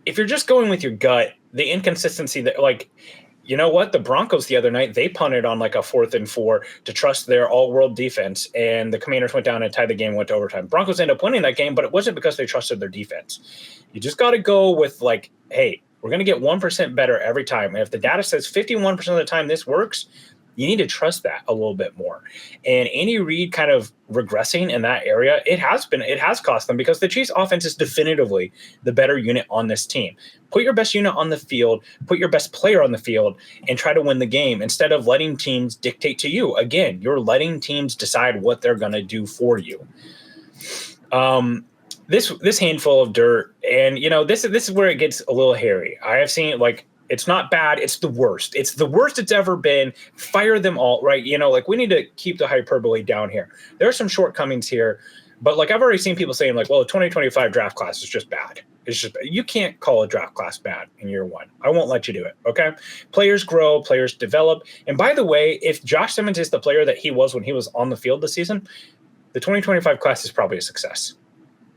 Speaker 8: if you're just going with your gut, the inconsistency that like, you know what? The Broncos the other night, they punted on like a 4th and 4 to trust their all-world defense, and the Commanders went down and tied the game, went to overtime. Broncos ended up winning that game, but it wasn't because they trusted their defense. You just got to go with like, hey, we're going to get 1% better every time. And if the data says 51% of the time this works, you need to trust that a little bit more. And Andy Reid kind of regressing in that area, it has cost them because the Chiefs offense is definitively the better unit on this team. Put your best unit on the field, put your best player on the field, and try to win the game instead of letting teams dictate to you. Again, you're letting teams decide what they're going to do for you. This handful of dirt, and this is where it gets a little hairy. I have seen like it's not bad, it's the worst. It's the worst it's ever been. Fire them all, right? We need to keep the hyperbole down here. There are some shortcomings here, but like I've already seen people saying like, well, the 2025 draft class is just bad. It's just you can't call a draft class bad in year one. I won't let you do it. Okay, players grow, players develop, and by the way, if Josh Simmons is the player that he was when he was on the field this season, the 2025 class is probably a success.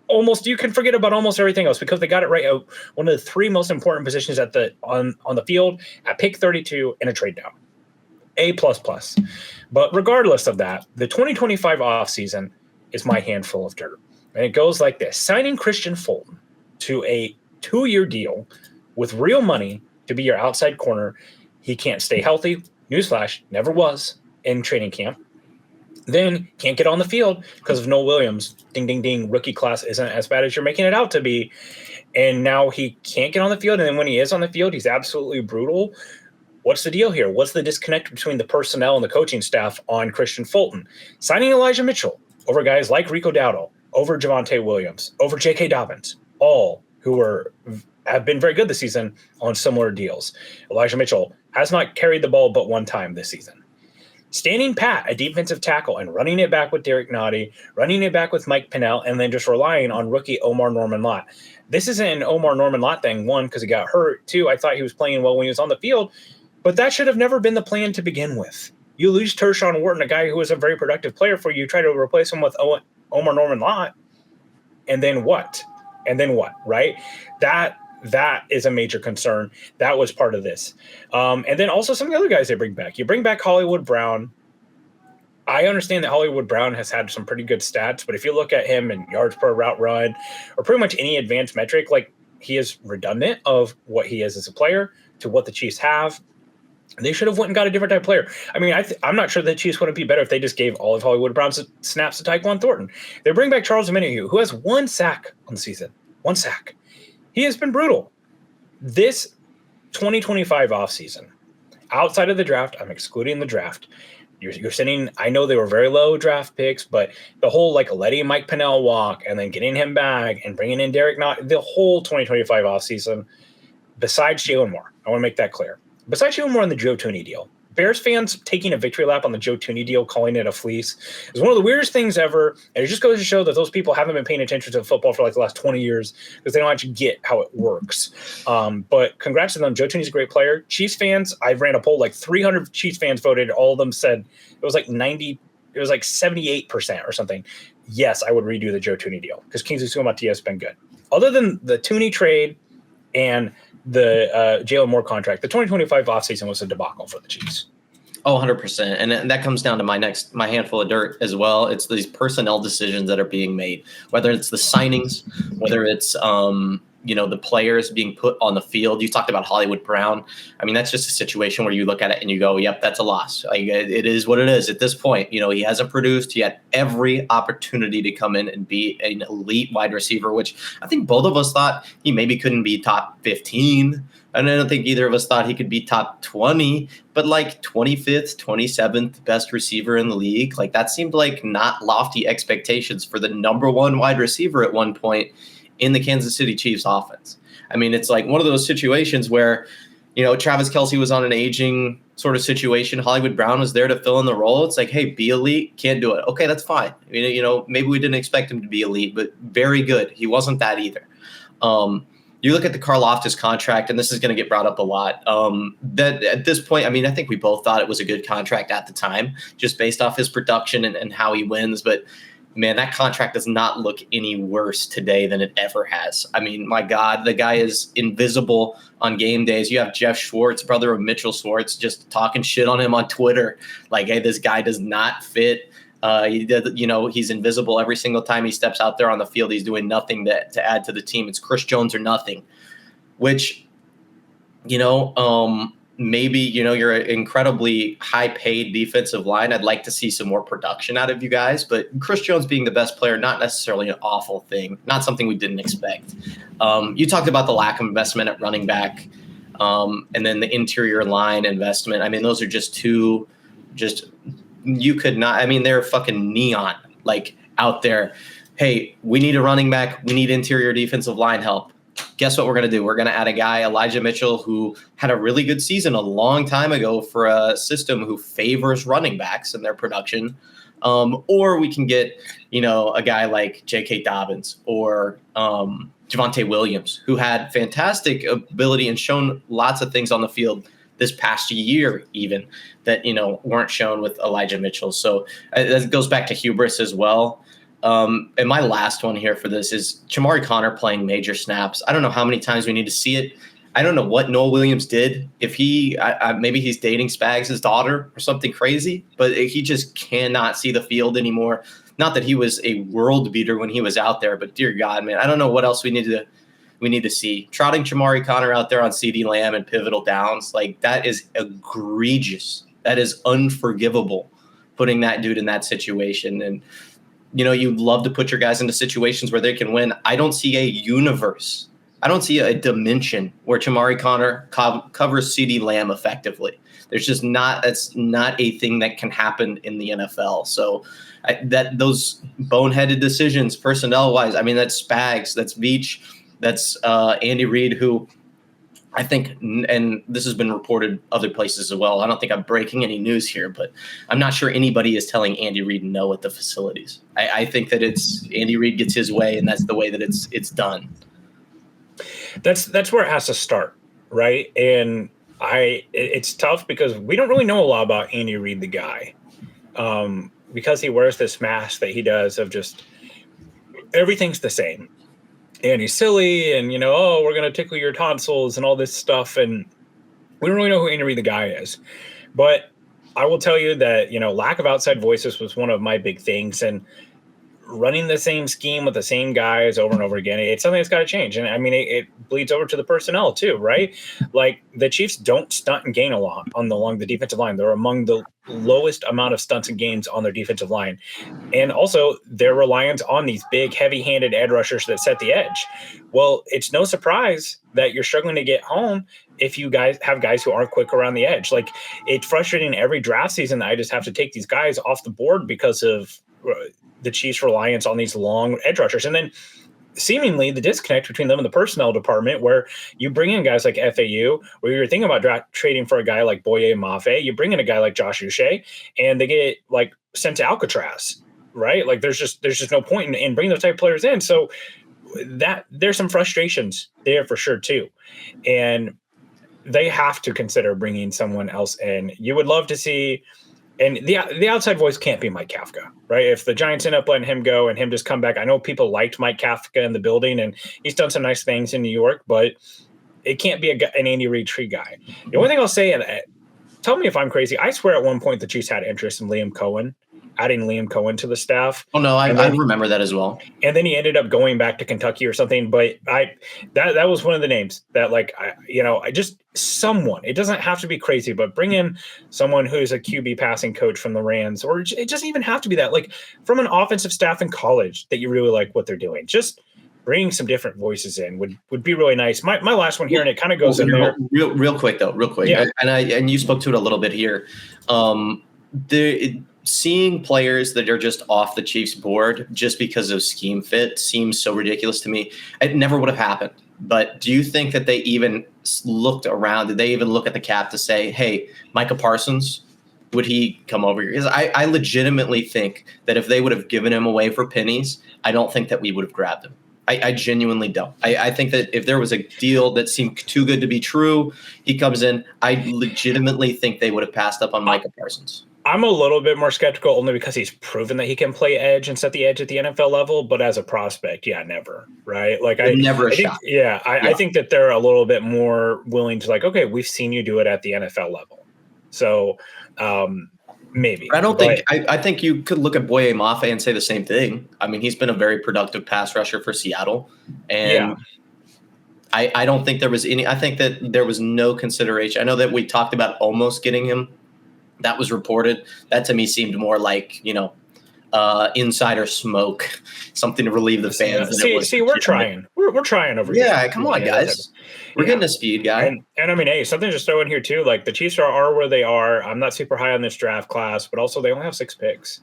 Speaker 8: Almost, you can forget about almost everything else because they got it right out one of the 3 most important positions on the field at pick 32 in a trade down. A++. But regardless of that, the 2025 offseason is my handful of dirt. And it goes like this. Signing Christian Fulton to a 2-year deal with real money to be your outside corner. He can't stay healthy. Newsflash, never was in training camp. Then can't get on the field because of Noel Williams. Ding, ding, ding. Rookie class isn't as bad as you're making it out to be. And now he can't get on the field. And then when he is on the field, he's absolutely brutal. What's the deal here? What's the disconnect between the personnel and the coaching staff on Christian Fulton? Signing Elijah Mitchell over guys like Rico Dowdle, over Javonte Williams, over J.K. Dobbins, all who have been very good this season on similar deals. Elijah Mitchell has not carried the ball but one time this season. Standing pat a defensive tackle and running it back with Derek Nottie, running it back with Mike Pinnell, and then just relying on rookie Omar Norman-Lott. This isn't an Omar Norman-Lott thing. One, because he got hurt. Two, I thought he was playing well when he was on the field, but that should have never been the plan to begin with. You lose Tershawn Wharton, a guy who was a very productive player for you, try to replace him with Omar Norman-Lott, and then what? And then what, right? That is a major concern. That was part of this. And then also some of the other guys they bring back. You bring back Hollywood Brown. I understand that Hollywood Brown has had some pretty good stats, but if you look at him in yards per route run or pretty much any advanced metric, like he is redundant of what he is as a player to what the Chiefs have. They should have went and got a different type of player. I mean, I'm not sure the Chiefs wouldn't be better if they just gave all of Hollywood Brown's snaps to Tyquan Thornton. They bring back Charles Omenihu, who has 1 sack on the season. 1 sack. He has been brutal. This 2025 offseason, outside of the draft, I'm excluding the draft. You're sitting, I know they were very low draft picks, but the whole like letting Mike Pinnell walk and then getting him back and bringing in Derek Nott, the whole 2025 offseason, besides Jalen Moore, I want to make that clear. Besides Jalen Moore on the Joe Thuney deal, Bears fans taking a victory lap on the Joe Thuney deal, calling it a fleece, is one of the weirdest things ever. And it just goes to show that those people haven't been paying attention to football for like the last 20 years because they don't actually get how it works. But congrats to them. Joe Thuney's a great player. Chiefs fans, I ran a poll, like 300 Chiefs fans voted. All of them said it was like 78% or something. Yes, I would redo the Joe Thuney deal because Kingsley Suamataia has been good. Other than the Thuney trade and the Jalen Moore contract, the 2025 offseason was a debacle for the Chiefs.
Speaker 9: Oh, 100%. And that comes down to my handful of dirt as well. It's these personnel decisions that are being made, whether it's the signings, whether it's, the players being put on the field. You talked about Hollywood Brown. I mean, that's just a situation where you look at it and you go, yep, that's a loss. Like, it is what it is at this point. He hasn't produced. He had every opportunity to come in and be an elite wide receiver, which I think both of us thought he maybe couldn't be top 15. And I don't think either of us thought he could be top 20, but like 25th, 27th best receiver in the league. Like that seemed like not lofty expectations for the number one wide receiver at one point in the Kansas City Chiefs offense. I mean, it's like one of those situations where, Travis Kelce was on an aging sort of situation. Hollywood Brown was there to fill in the role. It's like, hey, be elite, can't do it. Okay, that's fine. Maybe we didn't expect him to be elite, but very good. He wasn't that either. You look at the Karlaftis contract, and this is going to get brought up a lot. That at this point, I mean, I think we both thought it was a good contract at the time, just based off his production and how he wins. But man, that contract does not look any worse today than it ever has. I mean, my God, the guy is invisible on game days. You have Jeff Schwartz, brother of Mitchell Schwartz, just talking shit on him on Twitter. Like, hey, this guy does not fit. He's invisible every single time he steps out there on the field. He's doing nothing to add to the team. It's Chris Jones or nothing, which, maybe, you're an incredibly high paid defensive line. I'd like to see some more production out of you guys, but Chris Jones being the best player, not necessarily an awful thing, not something we didn't expect. You talked about the lack of investment at running back, and then the interior line investment. I mean, those are just two, you could not, I mean, they're fucking neon, like out there. Hey, we need a running back. We need interior defensive line help. Guess what we're going to do? We're going to add a guy, Elijah Mitchell, who had a really good season a long time ago for a system who favors running backs in their production. Or we can get, a guy like J.K. Dobbins or Javonte Williams, who had fantastic ability and shown lots of things on the field this past year, even that, weren't shown with Elijah Mitchell. So that goes back to hubris as well. And my last one here for this is Jamari Conner playing major snaps. I don't know how many times we need to see it. I don't know what Noel Williams did. If maybe he's dating Spags' daughter or something crazy, but he just cannot see the field anymore. Not that he was a world beater when he was out there, but dear God, man, I don't know what else we need to see. Trotting Jamari Conner out there on CeeDee Lamb and pivotal downs, like that is egregious. That is unforgivable. putting that dude in that situation. And, you'd love to put your guys into situations where they can win. I don't see a universe. I don't see a dimension where Jamari Conner covers CeeDee Lamb effectively. There's just that's not a thing that can happen in the NFL. So those boneheaded decisions, personnel-wise, I mean, that's Spags, that's Veach, that's Andy Reid, who I think, and this has been reported other places as well. I don't think I'm breaking any news here, but I'm not sure anybody is telling Andy Reid no at the facilities. I think that it's Andy Reid gets his way, and that's the way that it's done.
Speaker 8: That's where it has to start, right? And it's tough because we don't really know a lot about Andy Reid, the guy, because he wears this mask that he does of just everything's the same. And he's silly and, we're going to tickle your tonsils and all this stuff. And we don't really know who Andy Reid the guy is. But I will tell you that, lack of outside voices was one of my big things. And running the same scheme with the same guys over and over again, it's something that's got to change. And I mean, it bleeds over to the personnel too, right? Like the Chiefs don't stunt and gain a lot along the defensive line. They're among the lowest amount of stunts and gains on their defensive line. And also their reliance on these big, heavy-handed edge rushers that set the edge. Well, it's no surprise that you're struggling to get home if you guys have guys who aren't quick around the edge. Like it's frustrating every draft season that I just have to take these guys off the board because of the Chiefs' reliance on these long edge rushers. And then seemingly the disconnect between them and the personnel department, where you bring in guys like FAU, where you're thinking about trading for a guy like Boye Mafe, you bring in a guy like Josh Uche, and they get like sent to Alcatraz, right? Like there's just no point in bringing those type of players in. So that there's some frustrations there for sure too. And they have to consider bringing someone else in. You would love to see, and the outside voice can't be Mike Kafka, right? If the Giants end up letting him go and him just come back, I know people liked Mike Kafka in the building, and he's done some nice things in New York, but it can't be an Andy Reid tree guy. The only thing I'll say, and tell me if I'm crazy, I swear at one point the Chiefs had interest in adding Liam Cohen to the staff.
Speaker 9: Oh no, I remember that as well.
Speaker 8: And then he ended up going back to Kentucky or something. But that was one of the names that I just someone. It doesn't have to be crazy, but bring in someone who's a QB passing coach from the Rams, or it doesn't even have to be that. Like from an offensive staff in college that you really like what they're doing. Just bringing some different voices in would be really nice. My last one here, and it kind of goes in there.
Speaker 9: Real quick. Yeah. And you spoke to it a little bit here. Seeing players that are just off the Chiefs board just because of scheme fit seems so ridiculous to me. It never would have happened. But do you think that they even looked around? Did they even look at the cap to say, hey, Micah Parsons, would he come over here? Because I legitimately think that if they would have given him away for pennies, I don't think that we would have grabbed him. I genuinely don't. I think that if there was a deal that seemed too good to be true, he comes in, I legitimately think they would have passed up on Micah Parsons.
Speaker 8: I'm a little bit more skeptical only because he's proven that he can play edge and set the edge at the NFL level, but as a prospect, never, right? Like
Speaker 9: never a shot.
Speaker 8: I think that they're a little bit more willing to okay, we've seen you do it at the NFL level. So maybe.
Speaker 9: I think you could look at Boye Mafe and say the same thing. I mean, he's been a very productive pass rusher for Seattle. And I don't think there was any – I think that there was no consideration. I know that we talked about almost getting him. That was reported. That to me seemed more like, insider smoke, something to relieve the fans.
Speaker 8: We're trying. We're trying over here.
Speaker 9: Yeah, come on, guys. We're getting a speed guy.
Speaker 8: And I mean, hey, something to just throw in here too. Like the Chiefs are where they are. I'm not super high on this draft class, but also they only have 6 picks.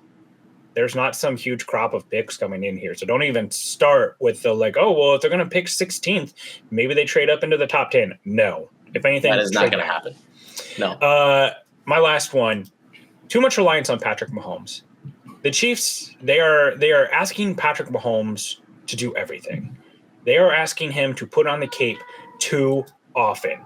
Speaker 8: There's not some huge crop of picks coming in here. So don't even start with the if they're going to pick 16th, maybe they trade up into the top 10. No. If anything,
Speaker 9: that is not going to happen. No.
Speaker 8: My last one, too much reliance on Patrick Mahomes. The Chiefs, they are asking Patrick Mahomes to do everything. They are asking him to put on the cape too often.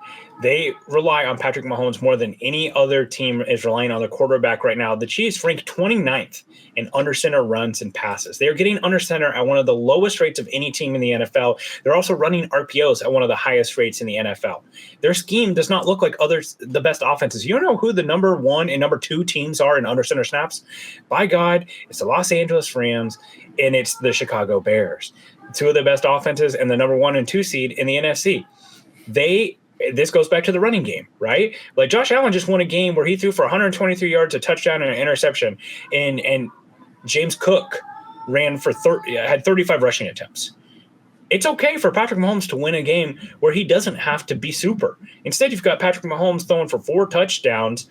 Speaker 8: They rely on Patrick Mahomes more than any other team is relying on their quarterback right now. The Chiefs rank 29th in under center runs and passes. They are getting under center at one of the lowest rates of any team in the NFL. They're also running RPOs at one of the highest rates in the NFL. Their scheme does not look like the best offenses. You know who the number 1 and number 2 teams are in under center snaps? By God, it's the Los Angeles Rams and it's the Chicago Bears. 2 of the best offenses and the number 1 and 2 seed in the NFC. They this goes back to the running game, right? Like Josh Allen just won a game where he threw for 123 yards, a touchdown, and an interception, and James Cook ran for had 35 rushing attempts. It's okay for Patrick Mahomes to win a game where he doesn't have to be super. Instead, you've got Patrick Mahomes throwing for 4 touchdowns,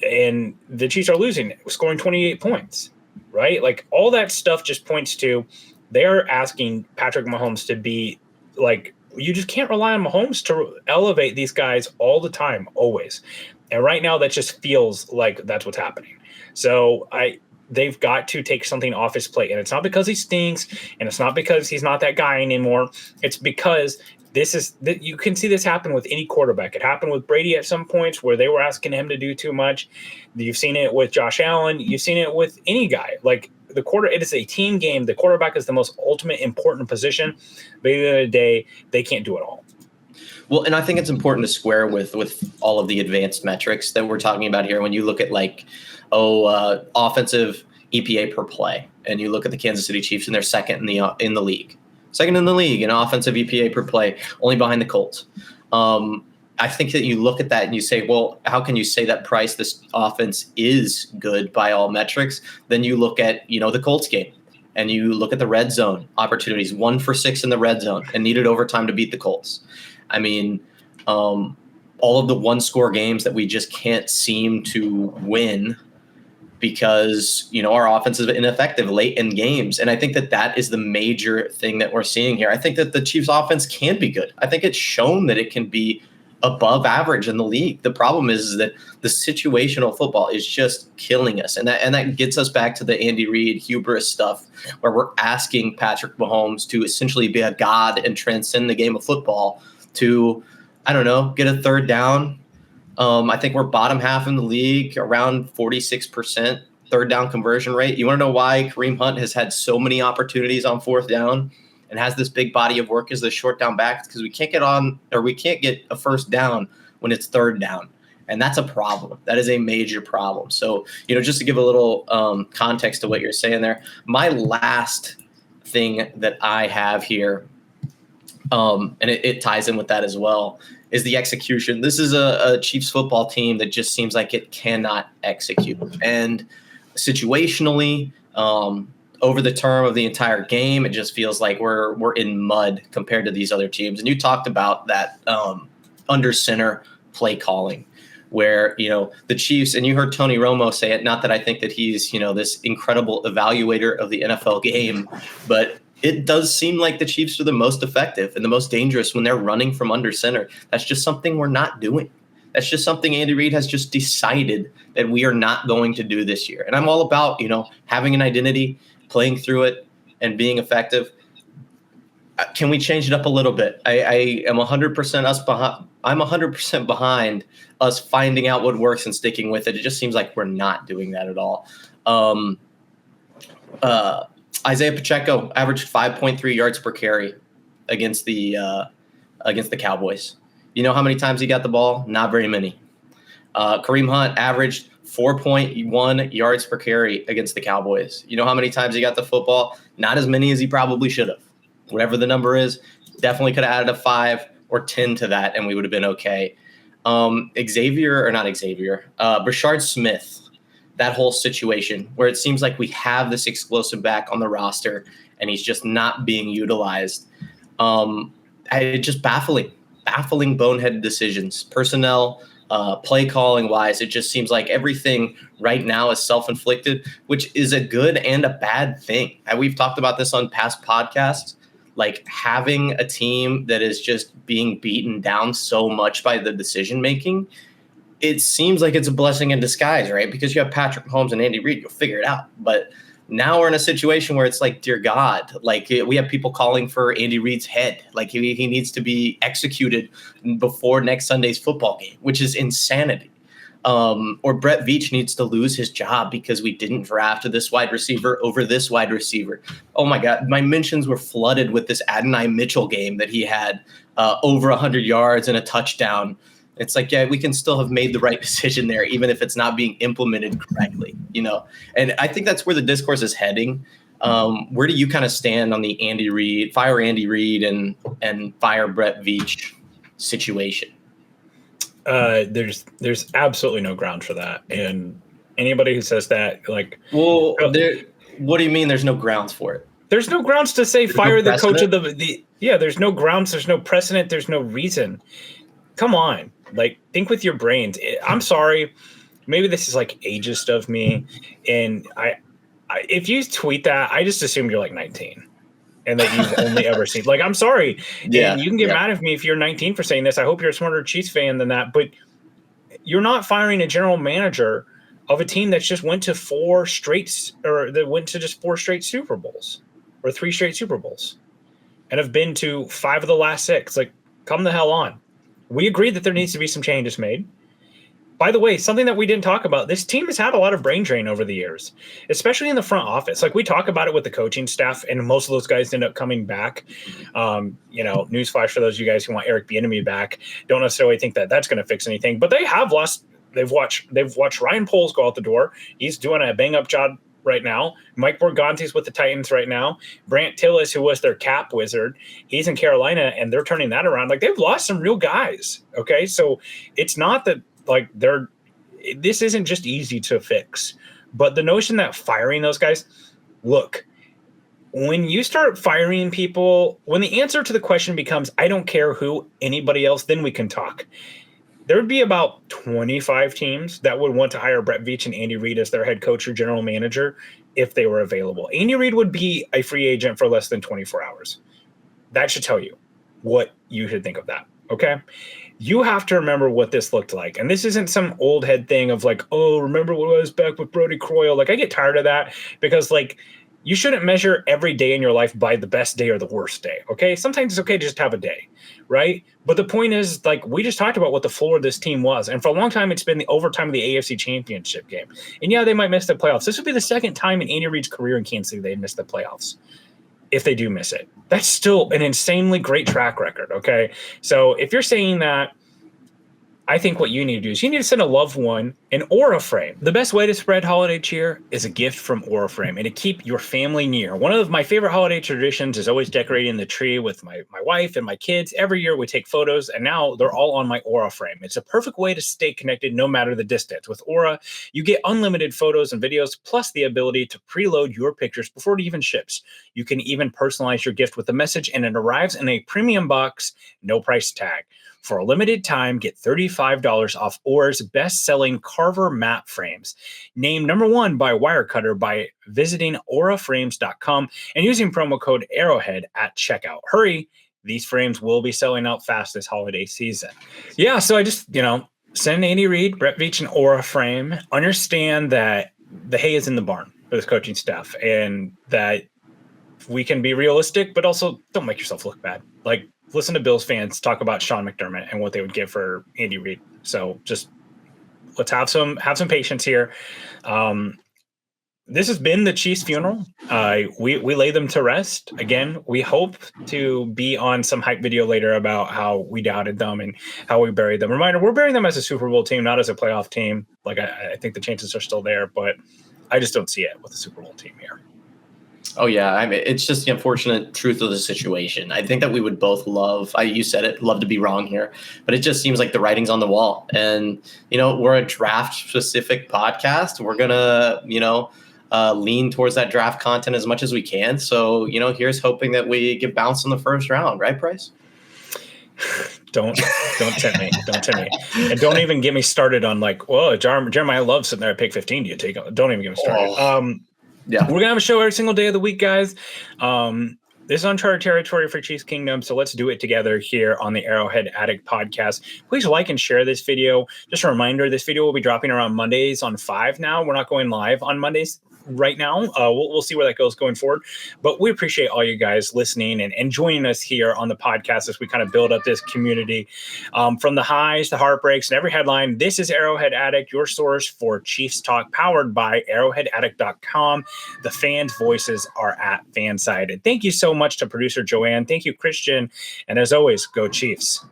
Speaker 8: and the Chiefs are losing, scoring 28 points, right? Like all that stuff just points to they are asking Patrick Mahomes to be like, you just can't rely on Mahomes to elevate these guys all the time, always. And right now that just feels like that's what's happening. So they've got to take something off his plate. And it's not because he stinks, and it's not because he's not that guy anymore. It's because you can see this happen with any quarterback. It happened with Brady at some points where they were asking him to do too much. You've seen it with Josh Allen. You've seen it with any guy. Like it is a team game. The quarterback is the most ultimate important position. But at the end of the day, they can't do it all.
Speaker 9: Well, and I think it's important to square with all of the advanced metrics that we're talking about here. When you look at offensive EPA per play, and you look at the Kansas City Chiefs, and they're second in the league in offensive EPA per play, only behind the Colts. I think that you look at that and you say, well, how can you say that this offense is good by all metrics? Then you look at, the Colts game, and you look at the red zone opportunities, 1 for 6 in the red zone, and needed overtime to beat the Colts. I mean, all of the 1-score games that we just can't seem to win because, our offense is ineffective late in games. And I think that is the major thing that we're seeing here. I think that the Chiefs offense can be good. I think it's shown that it can be above average in the league. The problem is that the situational football is just killing us. And that gets us back to the Andy Reid hubris stuff, where we're asking Patrick Mahomes to essentially be a god and transcend the game of football to, get a third down. I think we're bottom half in the league, around 46% third down conversion rate. You want to know why Kareem Hunt has had so many opportunities on 4th down and has this big body of work as the short down back? Because we can't get a first down when it's 3rd down. And that's a problem. That is a major problem. So, just to give a little context to what you're saying there, my last thing that I have here, and it ties in with that as well, is the execution. This is a Chiefs football team that just seems like it cannot execute. And situationally, over the term of the entire game, it just feels like we're in mud compared to these other teams. And you talked about that under center play calling, where, the Chiefs, and you heard Tony Romo say it, not that I think that he's, this incredible evaluator of the NFL game, but it does seem like the Chiefs are the most effective and the most dangerous when they're running from under center. That's just something we're not doing. That's just something Andy Reid has just decided that we are not going to do this year. And I'm all about, having an identity, playing through it, and being effective. Can we change it up a little bit? I am 100% I'm 100% behind us finding out what works and sticking with it. It just seems like we're not doing that at all. Isaiah Pacheco averaged 5.3 yards per carry against the Cowboys. You know how many times he got the ball? Not very many. Kareem Hunt averaged 4.1 yards per carry against the Cowboys. You know how many times he got the football? Not as many as he probably should have. Whatever the number is, definitely could have added a 5 or 10 to that, and we would have been okay. Brashard Smith, that whole situation where it seems like we have this explosive back on the roster and he's just not being utilized. Just baffling boneheaded decisions, personnel, play calling wise. It just seems like everything right now is self-inflicted, which is a good and a bad thing. And we've talked about this on past podcasts, like having a team that is just being beaten down so much by the decision-making. It seems like it's a blessing in disguise, right? Because you have Patrick Mahomes and Andy Reid, you'll figure it out. But now we're in a situation where it's like, dear God, like we have people calling for Andy Reid's head. Like he needs to be executed before next Sunday's football game, which is insanity. Or Brett Veach needs to lose his job because we didn't draft this wide receiver over this wide receiver. Oh my God, my mentions were flooded with this Adonai Mitchell game that he had over 100 yards and a touchdown. It's like, yeah, we can still have made the right decision there, even if it's not being implemented correctly, And I think that's where the discourse is heading. Where do you kind of stand on the fire Andy Reid and fire Brett Veach situation?
Speaker 8: There's absolutely no ground for that, and anybody who says that, like,
Speaker 9: Well, what do you mean? There's no grounds for it?
Speaker 8: there's no grounds to say
Speaker 9: There's
Speaker 8: fire
Speaker 9: no
Speaker 8: the coach of
Speaker 9: precedent?
Speaker 8: the. Yeah, there's no grounds. There's no precedent. There's no reason. Come on, like, think with your brains. I'm sorry, maybe this is like ageist of me, and I if you tweet that, I just assume you're like 19. And that you've only ever seen. Like, I'm sorry.
Speaker 9: Yeah,
Speaker 8: and you can get
Speaker 9: yeah.
Speaker 8: mad at me if you're 19 for saying this. I hope you're a smarter Chiefs fan than that. But you're not firing a general manager of a team that's just went to four straight Super Bowls or 3 straight Super Bowls and have been to 5 of the last 6. Like, come the hell on. We agree that there needs to be some changes made. By the way, something that we didn't talk about, this team has had a lot of brain drain over the years, especially in the front office. Like, we talk about it with the coaching staff, and most of those guys end up coming back. Newsflash for those of you guys who want Eric Bieniemy back, don't necessarily think that that's going to fix anything, but they have lost. They've watched Ryan Poles go out the door. He's doing a bang-up job right now. Mike Borgante's with the Titans right now. Brant Tillis, who was their cap wizard, he's in Carolina, and they're turning that around. Like, they've lost some real guys, okay? So it's not that, like, this isn't just easy to fix, but the notion that firing those guys, look, when you start firing people, when the answer to the question becomes, I don't care who, anybody else, then we can talk. There would be about 25 teams that would want to hire Brett Veach and Andy Reid as their head coach or general manager if they were available. Andy Reid would be a free agent for less than 24 hours. That should tell you what you should think of that, okay? You have to remember what this looked like. And this isn't some old head thing of like, oh, remember what it was back with Brody Croyle. Like, I get tired of that because, like, you shouldn't measure every day in your life by the best day or the worst day, okay? Sometimes it's okay to just have a day, right? But the point is, like, we just talked about what the floor of this team was. And for a long time, it's been the overtime of the AFC Championship game. And, yeah, they might miss the playoffs. This would be the second time in Andy Reid's career in Kansas City they missed the playoffs. If they do miss it, that's still an insanely great track record. Okay. So if you're saying that, I think what you need to do is you need to send a loved one an Aura frame. The best way to spread holiday cheer is a gift from Aura frame and to keep your family near. One of my favorite holiday traditions is always decorating the tree with my wife and my kids. Every year we take photos, and now they're all on my Aura frame. It's a perfect way to stay connected no matter the distance. With Aura, you get unlimited photos and videos, plus the ability to preload your pictures before it even ships. You can even personalize your gift with a message, and it arrives in a premium box, no price tag. For a limited time, get $35 off Aura's best-selling Carver mat frames. Named #1 by Wirecutter by visiting auraframes.com and using promo code Arrowhead at checkout. Hurry, these frames will be selling out fast this holiday season. Yeah, so I just, send Andy Reid, Brett Veach, an Aura frame. Understand that the hay is in the barn for this coaching staff, and that we can be realistic, but also don't make yourself look bad. Like, listen to Bills fans talk about Sean McDermott and what they would give for Andy Reid. So just let's have some patience here. This has been the Chiefs' funeral. We lay them to rest. Again, we hope to be on some hype video later about how we doubted them and how we buried them. Reminder, we're burying them as a Super Bowl team, not as a playoff team. Like, I think the chances are still there, but I just don't see it with the Super Bowl team here.
Speaker 9: Oh, yeah. I mean, it's just the unfortunate truth of the situation. I think that we would both you said it, love to be wrong here, but it just seems like the writing's on the wall. And, we're a draft-specific podcast. We're going to, lean towards that draft content as much as we can. So, here's hoping that we get bounced in the first round. Right, Bryce?
Speaker 8: Don't tempt me. Don't tempt me. And don't even get me started on, like, well, Jeremiah Love's sitting there at pick 15. Do you take it? Don't even get me started.
Speaker 9: Yeah,
Speaker 8: we're going to have a show every single day of the week, guys. This is uncharted territory for Chiefs Kingdom, so let's do it together here on the Arrowhead Addict podcast. Please like and share this video. Just a reminder, this video will be dropping around Mondays on 5 now. We're not going live on Mondays right now. We'll see where that goes going forward. But we appreciate all you guys listening and joining us here on the podcast as we kind of build up this community. From the highs, the heartbreaks, and every headline, this is Arrowhead Addict, your source for Chiefs talk, powered by arrowheadaddict.com. The fans' voices are at Fansided. Thank you so much to producer Joanne. Thank you, Christian. And as always, go Chiefs.